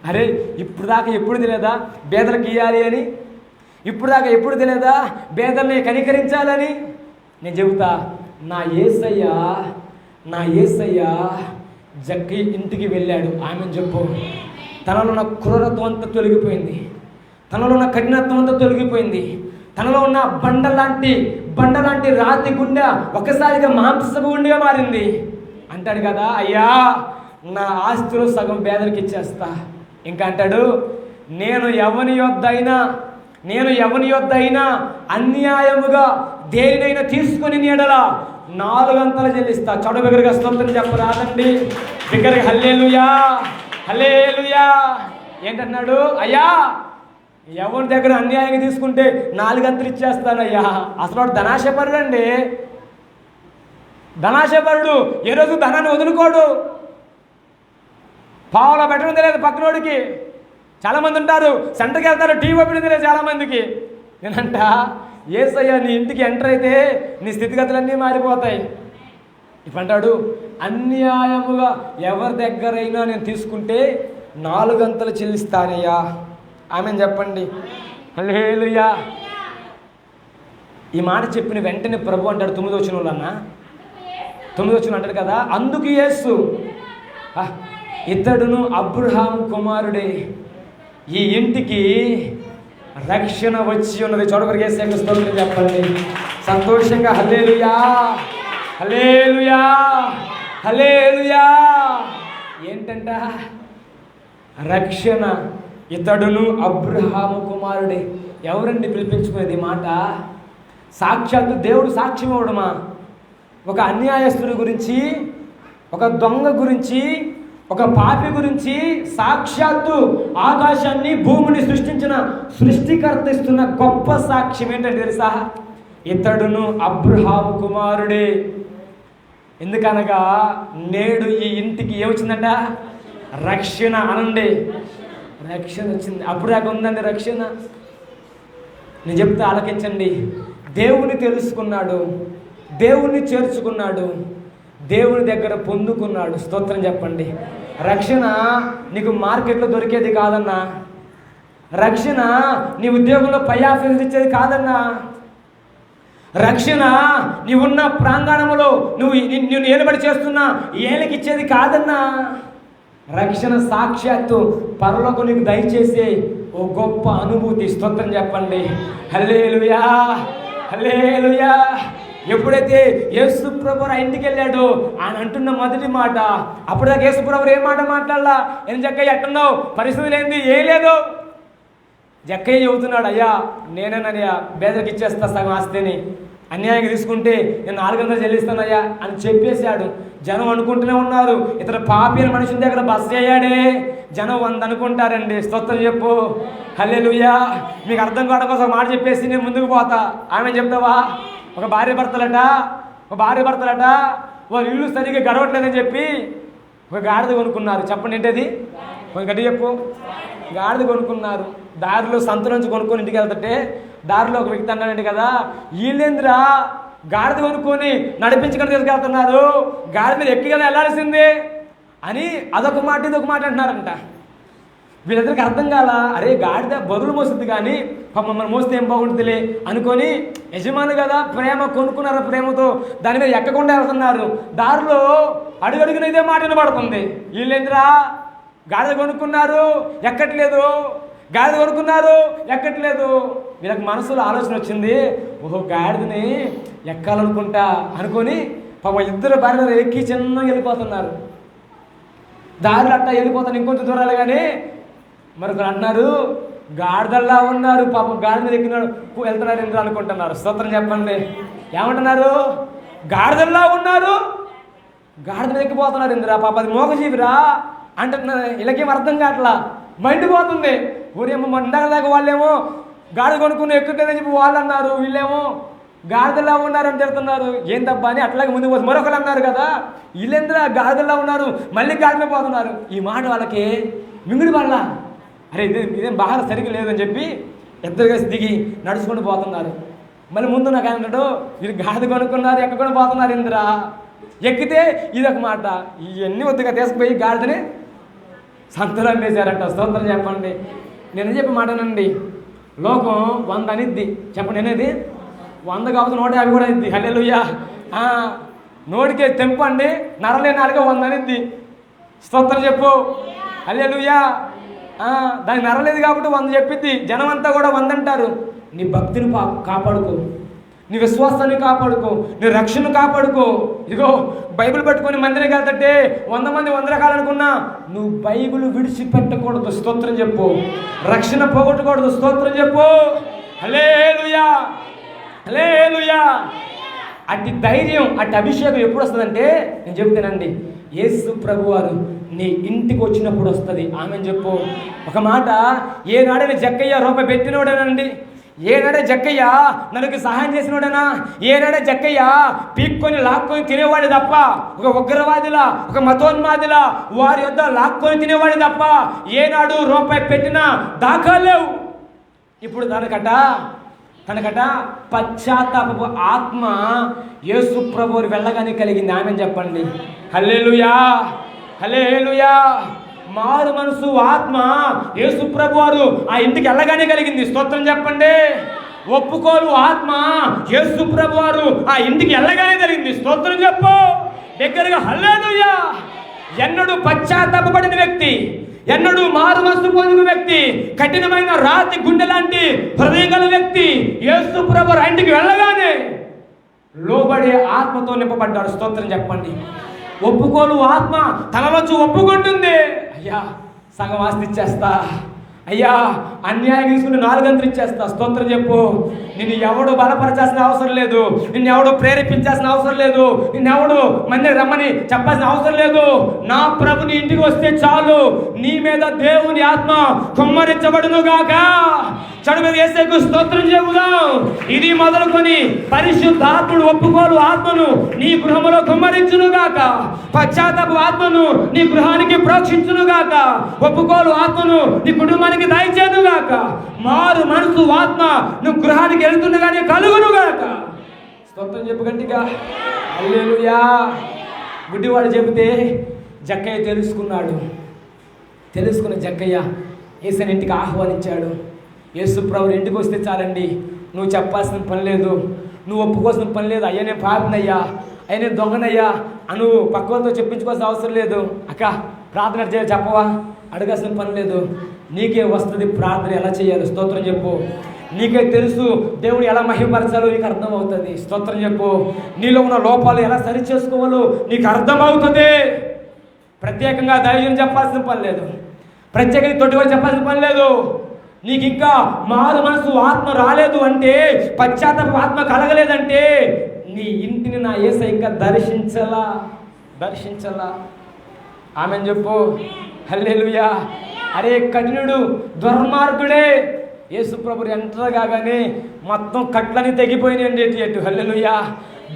A: అరే ఇప్పుడు దాకా ఎప్పుడు తెలియదా పేదలకు ఇవ్వాలి అని? ఇప్పుడు దాకా ఎప్పుడు తెలియదా పేదల్ని కనికరించాలని? నేను చెబుతా, నా యేసయ్య జక్కయ్య ఇంటికి వెళ్ళాడు. ఆమెను చెప్పు. తనలో ఉన్న క్రూరత్వం అంతా తొలగిపోయింది, తనలో ఉన్న కఠినత్వం అంతా తొలగిపోయింది, తనలో ఉన్న బండలాంటి రాతి గుండె ఒక్కసారిగా మాంసపు గుండెగా మారింది. అంటాడు కదా, అయ్యా నా ఆస్తిలో సగం పేదలకు ఇచ్చేస్తా. ఇంకా అంటాడు, నేను ఎవని యొద్ద అయినా అన్యాయముగా దేనినైనా తీసుకొని నీడలా 4 గంటలు చెల్లిస్తా. చడు బిగ్గరగా స్తోత్రం చెప్పరాదండి, బిగ్గరగా హల్లెలూయా, హల్లెలూయా. ఏంటన్నాడు? అయ్యా ఎవరి దగ్గర అన్యాయంగా తీసుకుంటే 4 గంటలు ఇచ్చేస్తానయ్యా. అసలు వాడు ధనాశపరుడండి. ధనాశపరుడు ఏ రోజు ధనాన్ని వదులుకోడు. పావులో పెట్టడం తెలియదు పక్కనోడికి. చాలామంది ఉంటారు, సెంటర్కి వెళ్తారు, టీవీ ఓపెన్ తెలియదు చాలామందికి. నేనంట యేసయ్య నీ ఇంటికి ఎంటర్ అయితే నీ స్థితిగతులన్నీ మారిపోతాయి. ఇప్పుడు అంటాడు, అన్యాయముగా ఎవరి దగ్గరైనా నేను తీసుకుంటే 4 గంటలు చెల్లిస్తానయ్యా. ఆమెను చెప్పండి. హల్లెలూయా. ఈ మాట చెప్పిన వెంటనే ప్రభు అంటాడు 9వ వచనంలో, 9వ వచనం అంటాడు కదా, అందుకు యేసు ఇతడును అబ్రహాము కుమారుడే, ఈ ఇంటికి రక్షణ వచ్చి ఉన్నది. చూడవరకు యేసయ్యకు స్తోత్రం చెప్పండి సంతోషంగా. హల్లెలూయా, హల్లెలూయా, హల్లెలూయా. ఏంటంట? రక్షణ. ఇతడును అబ్రహాము కుమారుడే. ఎవరండి పిలిపించుకునేది మాట? సాక్షాత్తు దేవుడు సాక్ష్యం ఇవ్వడమా? ఒక అన్యాయస్తుడి గురించి, ఒక దొంగ గురించి, ఒక పాపి గురించి సాక్షాత్తు ఆకాశాన్ని భూమిని సృష్టించిన సృష్టికర్త ఇస్తున్న గొప్ప సాక్ష్యం ఏంటంటే తెలుసా? ఇతడును అబ్రహాము కుమారుడే. ఎందుకనగా నేడు ఈ ఇంటికి ఏమొచ్చిందంట? రక్షణ. అనండి, రక్షణ వచ్చింది. అప్పుడు దాకా ఉందండి రక్షణ. నేను చెప్తే ఆలకించండి. దేవుని తెలుసుకున్నాడు, దేవుణ్ణి చేర్చుకున్నాడు, దేవుని దగ్గర పొందుకున్నాడు. స్తోత్రం చెప్పండి. రక్షణ నీకు మార్కెట్లో దొరికేది కాదన్నా. రక్షణ నీ ఉద్యోగంలో పై ఆఫీసులు ఇచ్చేది కాదన్నా. రక్షణ నీవున్న ప్రాంగణంలో నువ్వు ఏలుబడి చేస్తున్నా ఏలికి ఇచ్చేది కాదన్నా. రక్షణ సాక్షాత్తు పరలోకం నీకు దయచేసే ఓ గొప్ప అనుభూతి. స్తోత్రం చెప్పండి. హల్లెలూయా, హల్లెలూయా. ఎప్పుడైతే యేసు ప్రభువు ఆ ఇంటికి వెళ్ళాడో ఆయన అంటున్న మొదటి మాట, అప్పుడుదాకా యేసు ప్రభువు ఏ మాట మాట్లాడలా. ఏం జక్కయ్య ఎట్టున్నావు, పరిస్థితులు ఏంది, ఏం లేదు. జక్కయ్య చెబుతున్నాడు, అయ్యా నేనేనయ్యా బేదరికి ఇచ్చేస్తా సగం ఆస్తిని, అన్యాయంగా తీసుకుంటే నేను 400 చెల్లిస్తానయ్యా అని చెప్పేశాడు. జనం అనుకుంటూనే ఉన్నారు, ఇతర పాపి అని మనుషుల దగ్గర బస్ అయ్యాడే. జనం 100 అనుకుంటారండి. స్తోత్రం చెప్పు. హల్లెలూయా. మీకు అర్థం కావడం కోసం మాట చెప్పేసి నేను ముందుకు పోతా. ఆమె చెప్తావా? ఒక భార్య భర్తలట వాళ్ళు ఇల్లు సరిగ్గా గడవట్లేదని చెప్పి ఒక గాడిద కొనుక్కున్నారు. చెప్పండి ఏంటది? ఒక గడ్డి చెప్పు. గాడిద కొనుక్కున్నారు. దారిలో సంత నుంచి కొనుక్కొని ఇంటికి వెళ్తుంటే దారిలో ఒక వ్యక్తి అన్నాడండి కదా, వీళ్ళేంద్రా గాడిద కొనుక్కొని నడిపించుకొని తీసుకెళ్తున్నారు, గాడిద మీద ఎక్కి కదా వెళ్ళాల్సిందే అని అదొక మాట ఇదొక మాట అంటున్నారంట. వీళ్ళిద్దరికి అర్థం కాల. అరే గాడిద బరువులు మోస్తుంది కానీ మమ్మల్ని మోస్తే ఏం బాగుంటుందిలే అనుకొని యజమాని కదా ప్రేమ కొనుక్కున్నారు, ప్రేమతో దాని మీద ఎక్కకుండా వెళ్తున్నారు. దారిలో అడుగడుగున ఇదే మాట వినబడుతుంది. వీళ్ళేంద్రా గాడిద కొనుక్కున్నారు ఎక్కట్లేదు, గాడిద కొనుక్కున్నారు ఎక్కట్లేదు. వీళ్ళకి మనసులో ఆలోచన వచ్చింది, ఓహో గాడిదని ఎక్కాలనుకుంటా అనుకొని పాపం ఇద్దరు భార్యలు ఎక్కి చిన్నగా వెళ్ళిపోతున్నారు. దారిలో అట్టా వెళ్ళిపోతాను ఇంకొంచెం దూరాలు. కానీ మరొకరు అన్నారు, గాడిదల్లా ఉన్నారు, పాపం గాడి మీద ఎక్కినాడు వెళ్తున్నారు ఎందుకు అనుకుంటున్నారు. స్తోత్రం చెప్పండి. ఏమంటున్నారు? గాడిదల్లా ఉన్నారు, గాడిద మీద ఎక్కిపోతున్నారు ఇందిరా, పాప అది మోగజీవిరా అంటున్నారు. వీళ్ళకేం అర్థం కావట్లా, మండిపోతుంది. ఊరేమో మండగ దాకా వాళ్ళేమో గాడిద కొనుక్కుని ఎక్కుతుందని చెప్పి వాళ్ళు అన్నారు, వీళ్ళేమో గాడిదల్లా ఉన్నారు అని తిడుతున్నారు. ఏం తప్ప అని అట్లాగే ముందుకు పోతుంది. మరొకరు అన్నారు కదా, వీళ్ళేంద్రా గాడిదల్లా ఉన్నారు, మళ్ళీ గాడిద పోతున్నారు. ఈ మాట వాళ్ళకి మింగుడి వాళ్ళ, అరే ఇదేం బాగా సరిగ్గా లేదని చెప్పి ఇద్దరు కలిసి దిగి నడుచుకుంటూ పోతున్నారు. మళ్ళీ ముందు నాకు అన్నాడు, వీళ్ళు గాడిద కొనుక్కున్నారు ఎక్కకుండా పోతున్నారు ఇంద్రా. ఎక్కితే ఇదొక మాట, ఇవన్నీ వద్దుగా తీసుకుపోయి గాడిదని సంతలో వేశారంట. స్తోత్రం చెప్పండి. నేను చెప్పే మాటనండి, లోకం 100 అనిద్ది. చెప్పండి అనేది 100 కావచ్చు 150 కూడా అనిద్ది. హల్లెలూయా. నోటికే తెంపండి, నరలే నాలుగో 100 అనిద్ది. స్తోత్రం చెప్పు. హల్లెలూయా. దానికి నరలేదు కాబట్టి 100 చెప్పిద్ది. జనం అంతా కూడా 100 అంటారు. నీ భక్తిని కాపాడుకో, నీ విశ్వాసాన్ని కాపాడుకో, నీ రక్షణ కాపాడుకో. ఇదిగో బైబిల్ పట్టుకొని మందిరం వెళ్తుంటే 100 మంది 100 రకాలు అనుకున్నా, నువ్వు బైబిల్ విడిచిపెట్టకూడదు. స్తోత్రం చెప్పు. రక్షణ పోగొట్టకూడదు. స్తోత్రం చెప్పు. హల్లెలూయా, హల్లెలూయా. అట్టి ధైర్యం, అట్టి అభిషేకం ఎప్పుడు వస్తుందంటే నేను చెప్తానండి, యేసు ప్రభువారు నీ ఇంటికి వచ్చినప్పుడు వస్తుంది. ఆమెను చెప్పు. ఒక మాట, ఏనాడని జక్కయ్య రూపాయి పెట్టినోడేనండి, ఏనాడే జక్కయ్య నన్ను సహాయం చేసినోడనా? ఏనాడే జక్కయ్య పీక్కొని లాక్కొని తినేవాడు తప్ప, ఒక ఉగ్రవాదిలా ఒక మతోన్మాదిలా వారి యొద్ద లాక్కొని తినేవాడు తప్ప ఏనాడు రూపాయి పెట్టినా దాఖలు లేవు. ఇప్పుడు తనకట పశ్చాత్తాపపు ఆత్మ యేసు ప్రభువుని వెళ్ళగానే కలిగింది. ఆమెను చెప్పండి. హల్లెలూయా, హల్లెలూయా. మారు మనసు ఆత్మ యేసు ప్రభు వారు ఆ ఇంటికి వెళ్ళగానే కలిగింది. స్తోత్రం చెప్పండి. ఒప్పుకోలు ఆత్మ యేసు ప్రభు వారు ఆ ఇంటికి వెళ్ళగానే కలిగింది. స్తోత్రం చెప్పు దగ్గరగా. హల్లెలూయా. ఎన్నడూ పశ్చాత్తాపపడిన వ్యక్తి, ఎన్నడూ మారు మనసు పొందిన వ్యక్తి, కఠినమైన రాతి గుండె లాంటి హృదయం గల వ్యక్తి యేసు ప్రభు వారు ఆ ఇంటికి వెళ్ళగానే లోబడే ఆత్మతో నింపబడ్డాడు. స్తోత్రం చెప్పండి. ఒప్పుకోలు ఆత్మ తనలోంచి ఒప్పుకుంటుంది. అయ్యా సగం ఆస్తి ఇచ్చేస్తా, అయ్యా అన్యాయం తీసుకుని 4 గంటలు ఇచ్చేస్తా. స్తోత్రం చెప్పు. నిన్ను ఎవడు బలపరచాల్సిన అవసరం లేదు, నిన్ను ఎవడు ప్రేరేపించాల్సిన అవసరం లేదు, నిన్నెవడు మంది రమ్మని చెప్పాల్సిన అవసరం లేదు. నా ప్రభు నీ ఇంటికి వస్తే చాలు, నీ మీద దేవుని ఆత్మ కుమ్మరించబడును గాక. చెడు మీద యేసుకు స్తోత్రం చెబుదాం. ఇది మొదలుకొని పరిశుద్ధాత్ముడు ఒప్పుకోలు ఆత్మను నీ గృహములో కుమ్మరించును గాక. పశ్చాత్తాప ఆత్మను నీ గృహానికి ప్రోక్షించును గాక. ఒప్పుకోలు ఆత్మను నీ కుటుంబానికి దయచేను గాక. మారు మనసు ఆత్మ నువ్వు గృహానికి వెళ్తుండగానే కలుగును గాక. స్తోత్రం చెప్పు గట్టిగా. హల్లెలూయా. గుడ్డివాడు చెబితే జక్కయ్య తెలుసుకున్న జక్కయ్య యేసుని ఇంటికి ఆహ్వానించాడు. యేసు ప్రభు ఇంటికి వస్తే చాలండి, నువ్వు చెప్పాల్సిన పని లేదు, నువ్వు ఒప్పుకోవాల్సిన పని లేదు. అయ్యా నేను పాపినయ్యా, అయ్యా నేను దొంగనయ్యా అని పక్కలతో చెప్పించుకోవాల్సిన అవసరం లేదు. అక్క ప్రార్థన చేయాలి చెప్పవా, అడగాల్సిన పని లేదు. నీకే వస్తుంది ప్రార్థన ఎలా చేయాలి. స్తోత్రం చెప్పు. నీకే తెలుసు దేవుడు ఎలా మహిమపరచాలో నీకు అర్థమవుతుంది. స్తోత్రం చెప్పు. నీలో ఉన్న లోపాలు ఎలా సరి చేసుకోవాలో నీకు అర్థమవుతుంది. ప్రత్యేకంగా దైవం చెప్పాల్సిన పని లేదు, ప్రత్యేకంగా తోటివారు చెప్పాల్సిన పని లేదు. నీకు ఇంకా మారు మనసు ఆత్మ రాలేదు అంటే, పశ్చాత్తాప ఆత్మ కలగలేదంటే నీ ఇంటిని నా యేసయ్య ఇంకా దర్శించలా. ఆమెను చెప్పు. హల్లెలూయా. అరే కఠినుడు దుర్మార్గుడే యేసు ప్రభు ఎంటర్ కాగానే మొత్తం కట్లని తెగిపోయినాయండి. ఎటు హల్లెలూయా.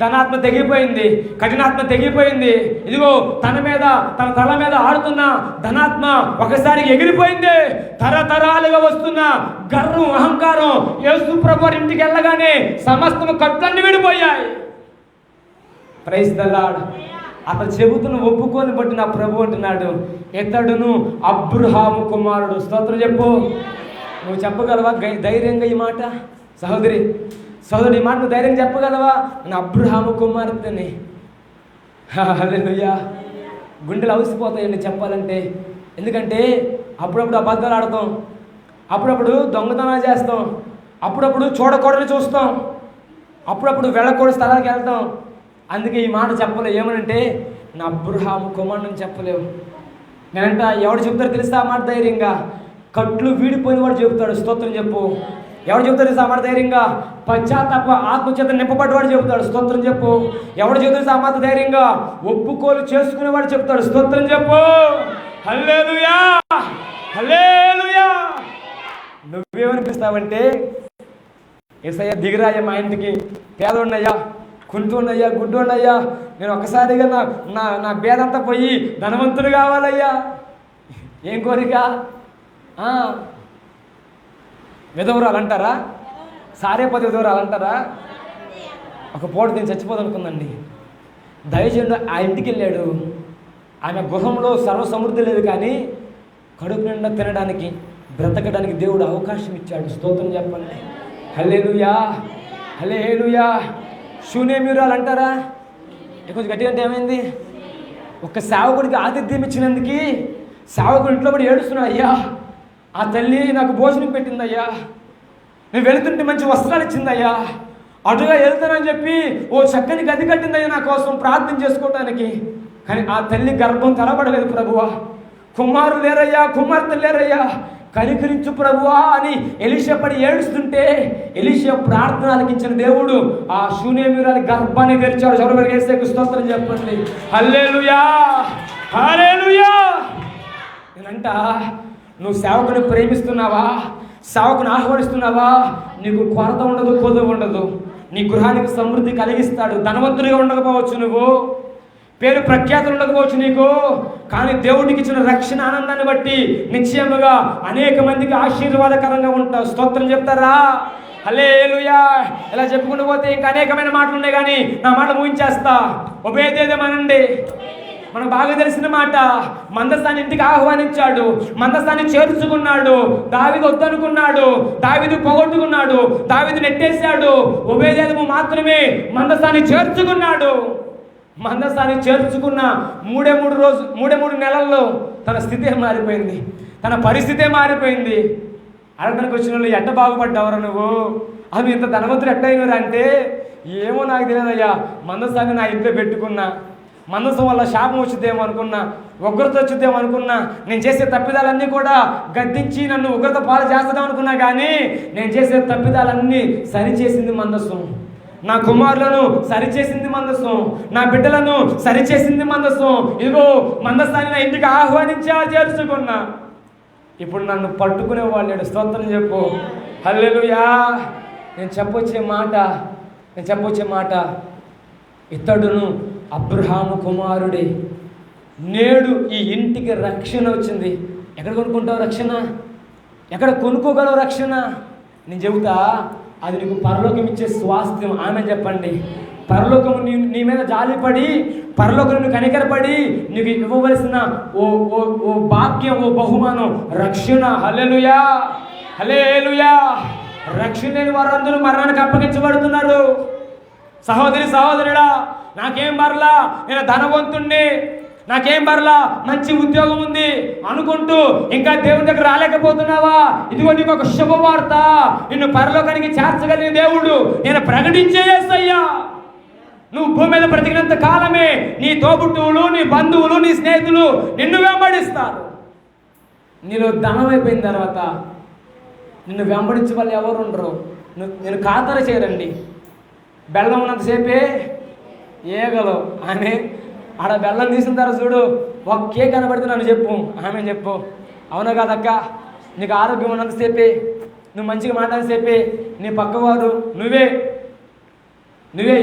A: ధనాత్మ తెగిపోయింది, కఠినాత్మ తెగిపోయింది. ఇదిగో తన తల మీద ఆడుతున్న ధనాత్మ ఒకసారి ఎగిరిపోయింది. తరతరాలుగా వస్తున్న గర్వం, అహంకారం యేసు ప్రభు ఇంటికి వెళ్ళగానే సమస్తం కట్లన్నీ విడిపోయాయి. Praise the Lord. అతను చెబుతున్న ఒప్పుకొని బట్టి నా ప్రభు అంటున్నాడు, ఇతడును అబ్రహాము కుమారుడు. స్తోత్రం చెప్పు. నువ్వు చెప్పగలవా ధైర్యంగా ఈ మాట? సహోదరి ఈ మాట నువ్వు ధైర్యంగా చెప్పగలవా? నా అబ్రహాము కుమార్తెని. హల్లెలూయా. గుండెలు అవసిపోతాయండి చెప్పాలంటే. ఎందుకంటే అప్పుడప్పుడు అబద్ధాలు ఆడతాం, అప్పుడప్పుడు దొంగతనాలు చేస్తాం, అప్పుడప్పుడు చూడకూడని చూస్తాం, అప్పుడప్పుడు వెళ్ళకూడని స్థలానికి వెళ్తాం. అందుకే ఈ మాట చెప్పలేవు. ఏమనంటే నా అబ్రహాము కుమారుని చెప్పలేవు. నేనంట ఎవడు చెప్తారో తెలుస్తా ఆ మాట ధైర్యంగా? కట్లు వీడిపోయిన వాడు చెబుతాడు. స్తోత్రం చెప్పు. ఎవడు చెబుతాడు తెలుసా ఆ మాట ధైర్యంగా? పశ్చాత్తాప ఆత్మచేత నింపబడ్డవాడు చెబుతాడు. స్తోత్రం చెప్పు. ఎవడు చెబుతాడు ఆ మాట ధైర్యంగా? ఒప్పుకోలు చేసుకునేవాడు చెప్తాడు. స్తోత్రం చెప్పు. హల్లెలూయా, హల్లెలూయా. నువ్వేమనిపిస్తావంటే, యేసయ్య దిగిరాయ్యా మా ఇంటికి, పేదోడినయ్యా, కుంటున్నయ్యా, గుడ్డోన్నయ్యా, నేను ఒక్కసారిగా నా భేదంతా పోయి ధనవంతుడు కావాలయ్యా. ఏం కోరిక? విధవరాలు అంటారా? సారేపతి విధవరాలు అంటారా? ఒక పూట నేను చచ్చిపోదనుకుందండి. దయచేసి ఆ ఇంటికి వెళ్ళాడు. ఆమె గృహంలో సర్వసమృద్ధి లేదు, కానీ కడుపు నిండా తినడానికి, బ్రతకడానికి దేవుడు అవకాశం ఇచ్చాడు. స్తోత్రం చెప్పండి. హల్లెలూయా, హల్లెలూయా. శూన్యమీరాలు అంటారా? కొంచెం గట్టిగా అంటే ఏమైంది? ఒక సేవకుడికి ఆతిథ్యం ఇచ్చినందుకు సేవకుడు ఇంట్లో పడి ఏడుస్తున్నా, అయ్యా ఆ తల్లి నాకు భోజనం పెట్టిందయ్యా, నేను వెళుతుంటే మంచి వస్త్రాలు ఇచ్చిందయ్యా, అటుగా వెళ్తానని చెప్పి ఓ చక్కని గది కట్టిందయ్యా నా కోసం ప్రార్థన చేసుకోవటానికి. కానీ ఆ తల్లి గర్భం తలబడలేదు ప్రభువా. కుమారులు లేరయ్యా, కుమార్తెలు లేరయ్యా, కనికరించు ప్రభువా అని ఎలీషా పడి ఏడుస్తుంటే ఎలీషా ప్రార్థన ఆలకించిన దేవుడు ఆ శూన్యమీరాలి గర్భాన్ని తెరిచాడు. ఎవరు యేసుకు స్తోత్రం చెప్పండి. హల్లెలూయా, హల్లెలూయా. నేనంట, నువ్వు సేవకుని ప్రేమిస్తున్నావా? సేవకుని ఆహ్వానిస్తున్నావా? నీకు కొరత ఉండదు, కొదువు ఉండదు. నీ గృహానికి సమృద్ధి కలిగిస్తాడు. ధనవంతుడిగా ఉండకపోవచ్చు, నువ్వు పేరు ప్రఖ్యాతులు ఉండకపోవచ్చు నీకు, కానీ దేవుడికి ఇచ్చిన రక్షణ ఆనందాన్ని బట్టి నిశ్చయముగా అనేక మందికి ఆశీర్వాదకరంగా ఉంటావు. స్తోత్రం చెప్తారా? హల్లెలూయా. ఇలా చెప్పుకుంటూ పోతే ఇంకా అనేకమైన మాటలు ఉన్నాయి, కానీ నా మాట ముగించేస్తా. ఒబేదేదమనండి. మనకు బాగా తెలిసిన మాట. మందసాన్ని ఇంటికి ఆహ్వానించాడు, మందసాన్ని చేర్చుకున్నాడు. దావీదు వద్దనుకున్నాడు, దావీదు పోగొట్టుకున్నాడు, దావీదు నెట్టేశాడు. ఒబేదేదము మాత్రమే మందసాన్ని చేర్చుకున్నాడు. మందసాన్ని చేర్చుకున్న మూడే నెలల్లో తన స్థితి మారిపోయింది, తన పరిస్థితే మారిపోయింది. అడగడానికి వచ్చిన వాళ్ళు ఎట్ట బాగుపడ్డావరా నువ్వు? అవి ఇంత ధనవంతుడు ఎట్టయినరా అంటే, ఏమో నాకు తెలియదయ్యా, మందసాన్ని నా ఇంట్లో పెట్టుకున్నా, మందసం వల్ల శాపం వచ్చిద్దేమో అనుకున్నా, ఉగ్రత వచ్చిద్దేమో అనుకున్నా, నేను చేసే తప్పిదాలన్నీ కూడా గద్దించి నన్ను ఉగ్రత పాలు చేస్తాం అనుకున్నా, కానీ నేను చేసే తప్పిదాలన్నీ సరిచేసింది మందసం. నా కుమారులను సరిచేసింది మందసం, నా బిడ్డలను సరిచేసింది మందసం. ఇదిగో మందసాన్ని నా ఇంటికి ఆహ్వానించా, చేర్చుకున్నా. ఇప్పుడు నన్ను పట్టుకునే వాళ్ళు. స్తోత్రం చెప్పు. హల్లెలూయా. నేను చెప్పొచ్చే మాట, ఇతడును అబ్రహాము కుమారుడే. నేడు ఈ ఇంటికి రక్షణ వచ్చింది. ఎక్కడ కొనుక్కుంటావు రక్షణ? ఎక్కడ కొనుక్కోగలవు రక్షణ? నేను చెబుతా, అది నీకు పరలోకం ఇచ్చే స్వాస్థ్యం. ఆమె చెప్పండి. పరలోకము నీ మీద జాలిపడి, పరలోకం కనికరపడి నీకు ఇవ్వవలసిన ఓ భాగ్యం, ఓ బహుమానం రక్షణ. హల్లెలూయా, హల్లెలూయా. రక్షణ లేని వారందరూ మరణానికి అప్పగించబడుతున్నారు. సహోదరి సహోదరుడా, నాకేం బర్లా, నేను ధనవంతుణ్ణి, నాకేం బర్లా, మంచి ఉద్యోగం ఉంది అనుకుంటూ ఇంకా దేవుని దగ్గర రాలేకపోతున్నావా? ఇదిగో నీకు ఒక శుభవార్త. నిన్ను పరలోకానికి చేర్చగలిగిన దేవుడు నేను ప్రకటించే యేసయ్యా. నువ్వు భూమి మీద బ్రతికినంత కాలమే నీ తోబుట్టువులు, నీ బంధువులు, నీ స్నేహితులు నిన్ను వెంబడిస్తారు. నీలో ధనం అయిపోయిన తర్వాత నిన్ను వెంబడించే వాళ్ళు ఎవరు ఉండరు. నేను ఖాతర చేయరండి. బెల్లం ఉన్నంతసేపే ఏగలు ఆమె ఆడ బెల్లం తీసిన తర్వాత చూడు, ఒకే కనబడితే నన్ను చెప్పు, ఆమె చెప్పు. అవునా కాదక్క? నీకు ఆరోగ్యం ఉన్నంతసేపే, నువ్వు మంచిగా మాట్లాడిసేపే నీ పక్కవారు నువ్వే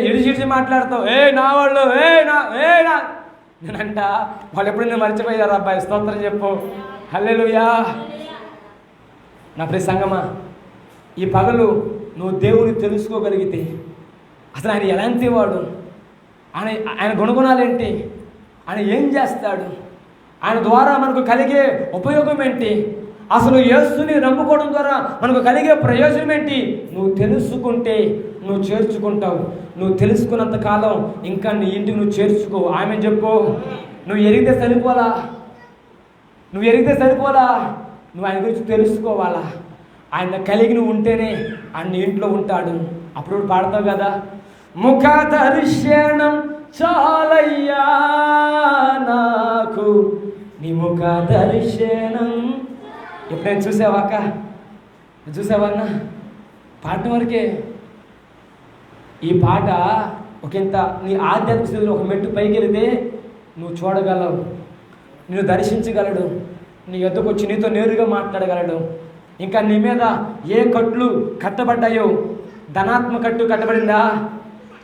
A: ఇడిచి మాట్లాడతావు. నా వాళ్ళు నేనంట వాళ్ళు ఎప్పుడు నేను మర్చిపోయారు. అబ్బాయి స్తోత్రం చెప్పు. హల్లెలూయా. నా ప్రియ సంగమా, ఈ పగలు నువ్వు దేవుని తెలుసుకోగలిగితే అసలు ఆయన ఎలాంటి వాడు, ఆయన గుణగుణాలు ఏంటి, ఆయన ఏం చేస్తాడు, ఆయన ద్వారా మనకు కలిగే ఉపయోగం ఏంటి, అసలు యేసుని నమ్ముకోవడం ద్వారా మనకు కలిగే ప్రయోజనం ఏంటి, నువ్వు తెలుసుకుంటే నువ్వు చేర్చుకుంటావు. నువ్వు తెలుసుకున్నంత కాలం ఇంకా నీ ఇంటికి నువ్వు చేర్చుకో. ఆమె చెప్పు. నువ్వు ఎరిగితే సరిపోలా, నువ్వు ఆయన గురించి తెలుసుకోవాలా. ఆయన కలిగి నువ్వు ఉంటేనే ఆయన ఇంట్లో ఉంటాడు. అప్పుడు పాడతావు కదా, ముఖ దర్శనం చాలయ్యా నాకు, నీ ముఖ దర్శనం. ఎప్పుడైనా చూసావాక? చూసావన్నా? పాడటం వరకే. ఈ పాట ఒకంత నీ ఆధ్యాత్మిక స్థితిలో ఒక మెట్టు పైకి వెళితే నువ్వు చూడగలవు, నిన్ను దర్శించగలడు, నీ యొద్దకు వచ్చి నీతో నేరుగా మాట్లాడగలడు. ఇంకా నీ మీద ఏ కట్లు కట్టబడ్డాయో, ధనాత్మ కట్టు కట్టబడిందా,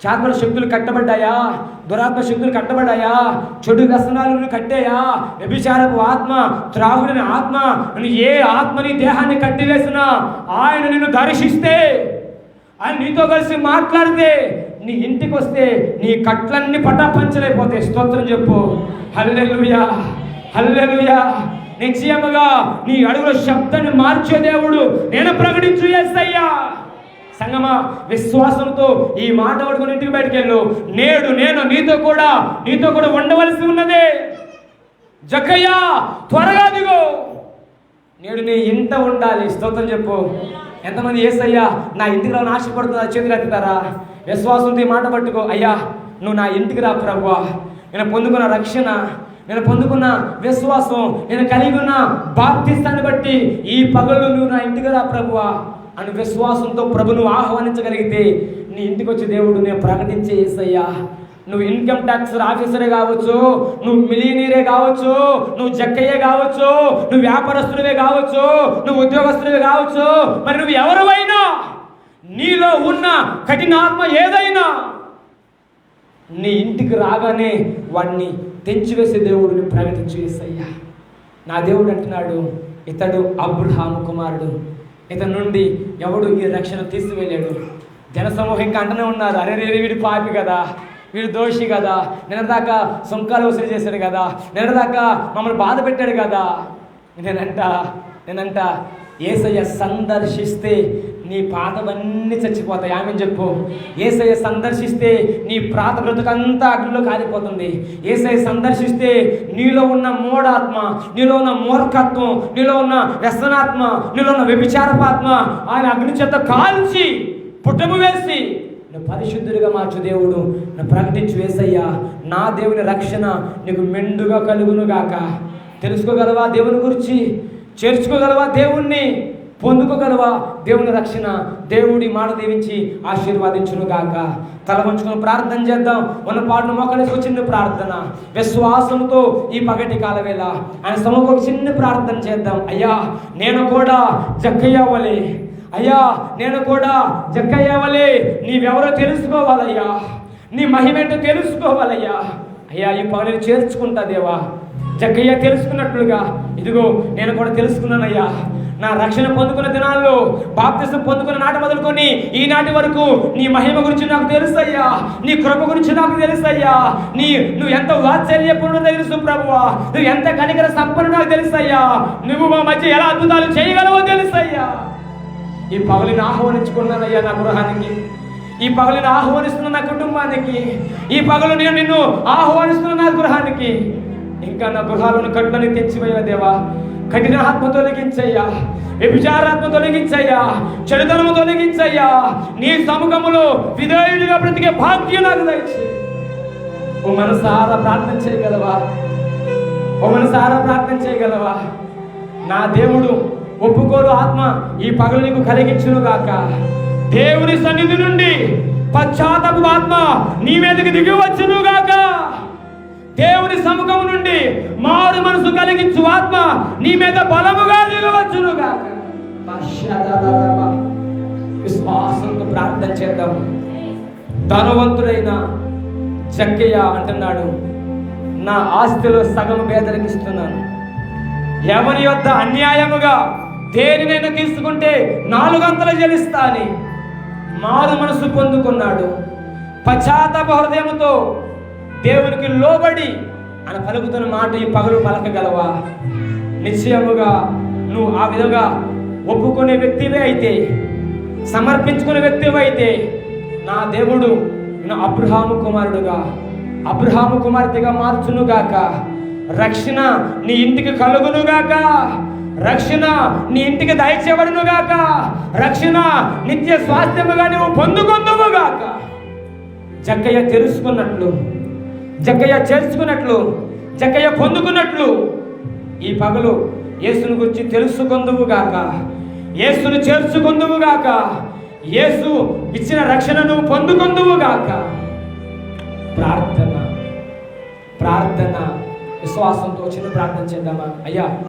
A: చాత్మల శక్తులు కట్టబడ్డాయా, దురాత్మ శక్తులు కట్టబడ్డాయా, చెడు వ్యసనాలను కట్టాయా, వ్యభిచారపు ఆత్మ, త్రాగుడిన ఆత్మ, ఏ ఆత్మని దేహాన్ని కట్టివేసినా ఆయన నిన్ను దర్శిస్తే, ఆయన నీతో కలిసి మాట్లాడితే, నీ ఇంటికి వస్తే నీ కట్లన్నీ పటాపంచలైపోతాయి. స్తోత్రం చెప్పు. హల్లెలూయా, హల్లెలూయా. నిశ్చయముగా నీ అడుగుల శబ్దాన్ని మార్చే దేవుడు నేను ప్రకటించు యేసయ్యా. సంగమా, విశ్వాసంతో ఈ మాట పట్టుకుని ఇంటికి బయటకెళ్ళు. నేడు నేను నీతో కూడా ఉండవలసి ఉన్నదే. జక్కయ్య త్వరగా దిగో, నేడు నీ ఇంట ఉండాలి. స్తోత్రం చెప్పు. ఎంతమంది యేసయ్యా నా ఇంటికి రావాలని ఆశపడుతున్నా? చేతులు ఎత్తుతారా? విశ్వాసంతో ఈ మాట పట్టుకో. అయ్యా నువ్వు నా ఇంటికి రా ప్రభువా, నేను పొందుకున్న రక్షణ, నేను పొందుకున్న విశ్వాసం, నేను కలిగి ఉన్న బాప్తిస్తాన్ని బట్టి ఈ పగలు నువ్వు నా ఇంటికి రా ప్రభువా అని విశ్వాసంతో ప్రభును ఆహ్వానించగలిగితే నీ ఇంటికి వచ్చి దేవుడు నేను ప్రకటించే యేసయ్యా నువ్వు ఇన్కమ్ ట్యాక్స్ ఆఫీసరే కావచ్చు, నువ్వు మిలియనీరే కావచ్చు, నువ్వు జక్కయ్యే కావచ్చు, నువ్వు వ్యాపారస్తుడివే కావచ్చు, నువ్వు ఉద్యోగస్తుడివే కావచ్చు, మరి నువ్వు ఎవరివైనా నీలో ఉన్న కఠినాత్మ ఏదైనా నీ ఇంటికి రాగానే వాడిని తెంచివేసే దేవుడిని ప్రకటించి యేసయ్యా. నా దేవుడు అంటున్నాడు, ఇతడు అబ్రహాము కుమారుడు, ఇతని నుండి ఎవడు ఈ రక్షణ తీసివేయలేడు. జనసమూహం ఇంకా అంటనే ఉన్నారు, అరే వీడి పాపి కదా, వీడు దోషి కదా, నిన్నదాకా సుంకాలు వసూలు చేశాడు కదా, నిన్నదాకా మమ్మల్ని బాధ పెట్టాడు కదా. నేనంట యేసయ్య సందర్శిస్తే నీ పాతవన్నీ చచ్చిపోతాయి. ఆమె చెప్పు. యేసయ్య సందర్శిస్తే నీ ప్రాత బ్రతుకంతా అగ్నిలో కాలిపోతుంది. యేసయ్య సందర్శిస్తే నీలో ఉన్న మూఢాత్మ, నీలో ఉన్న మూర్ఖత్వం, నీలో ఉన్న వ్యసనాత్మ, నీలో ఉన్న వ్యభిచారపాత్మ ఆయన అగ్ని చేత కాల్చి పుట్టము వేసి నువ్వు పరిశుద్ధుడిగా మార్చు దేవుడు. నువ్వు ప్రకటించు, యేసయ్యా నా దేవుని రక్షణ నీకు మెండుగా కలుగును గాక. తెలుసుకోగలవా దేవుని గురించి? చేర్చుకోగలవా దేవుణ్ణి? పొందుకోగలవా దేవుని రక్షణ? దేవుడి మాట దీవించి ఆశీర్వాదించును గాక. తల వంచుకొని ప్రార్థన చేద్దాం. ఉన్న పాటను మోకలేసి చిన్న ప్రార్థన విశ్వాసంతో ఈ పగటి కాలవేళ ఆయన సముఖ ఒక చిన్న ప్రార్థన చేద్దాం. అయ్యా నేను కూడా జక్కయ్య వలే, అయ్యా నేను కూడా జక్కయ్య వలే నీవెవరో తెలుసుకోవాలయ్యా, నీ మహిమేంటో తెలుసుకోవాలయ్యా. అయ్యా ఈ పగని చేర్చుకుంటా దేవా. జక్కయ్య తెలుసుకున్నట్లుగా ఇదిగో నేను కూడా తెలుసుకున్నానయ్యా. నా రక్షణ పొందుకున్న దినాల్లో, బాప్తిసం పొందుకున్న నాటి మొదలుకొని ఈనాటి వరకు నీ మహిమ గురించి నాకు తెలుసయ్యా, నీ కృప గురించి నాకు తెలుసయ్యా, నువ్వు ఎంత వాత్సల్యపూర్ణ తెలుసు ప్రభువా, నువ్వు ఎంత కనికర సంపన్నుడు నాకు తెలుసయ్యా, నువ్వు మా మధ్య ఎలా అద్భుతాలు చేయగలవో తెలుసయ్యా. ఈ పగలిని ఆహ్వానించుకున్నానయ్యా నా గృహానికి, ఈ పగలిని ఆహ్వానిస్తున్న నా కుటుంబానికి, ఈ పగలు నేను నిన్ను ఆహ్వానిస్తున్న నా గృహానికి. ఇంకా నా గృహాలను కట్టులని తెచ్చిపోయా దేవా. కఠిన ఆత్మ తొలగించయ్యా, వ్యభిచారాత్మ తొలగించయ్యా, చెడుతనము తొలగించయ్యా. నీ సముఖములో విధేయుడిగా బ్రతికే భాగ్యం నాకు దయచేయి. ఓ మనసారా ప్రార్థన చేయగలవా? ఓ మనసారా ప్రార్థన చేయగలవా? నా దేవుడు ఒప్పుకోలు ఆత్మ ఈ పగలు నీకు కలిగించును గాక. దేవుని సన్నిధి నుండి పశ్చాత్తాపపు ఆత్మ నీ మీదకి దిగి వచ్చును గాక. దేవుని సముఖం నుండి మారు మనసు కలిగించు ఆత్మ నీ మీద బలముగా దిగవచ్చును గాక. విశ్వాసంతో ప్రార్థన చేద్దాం. ధనవంతుడైన జక్కయ్య అంటున్నాడు, నా ఆస్తిలో సగము పేదలకు ఇస్తున్నాను. ఎవరి యొద్ద అన్యాయముగా దేనినైనా తీసుకుంటే 4 అంతలు చెల్లిస్తా అని మారు మనసు పొందుకున్నాడు. పశ్చాత్తాప హృదయంతో దేవునికి లోబడి అని పలుకుతున్న మాట ఈ పగలు పలకగలవా? నిశ్చయముగా నువ్వు ఆ విధంగా ఒప్పుకునే వ్యక్తివే అయితే, సమర్పించుకునే వ్యక్తివే అయితే, నా దేవుడు నేను అబ్రహాము కుమారుడుగా, అబ్రహాము కుమార్తెగా మార్చునుగాక. రక్షణ నీ ఇంటికి కలుగునుగాక. రక్షణ నీ ఇంటికి దయచేయబడునుగాక. రక్షణ నిత్య స్వాస్థ్యముగా నువ్వు పొందుకొందువుగాక. జక్కయ్య తెలుసుకున్నట్లు, జక్కయ్య చేర్చుకున్నట్లు, జక్కయ్య పొందుకున్నట్లు ఈ పగలు యేసుని గురించి తెలుసుకొందువుగాక, యేసును చేర్చుకొందువుగాక, యేసు ఇచ్చిన రక్షణ నువ్వు పొందుకొందువుగాక. ప్రార్థన విశ్వాసంతో చిన్న ప్రార్థన చేద్దామా? అయ్యా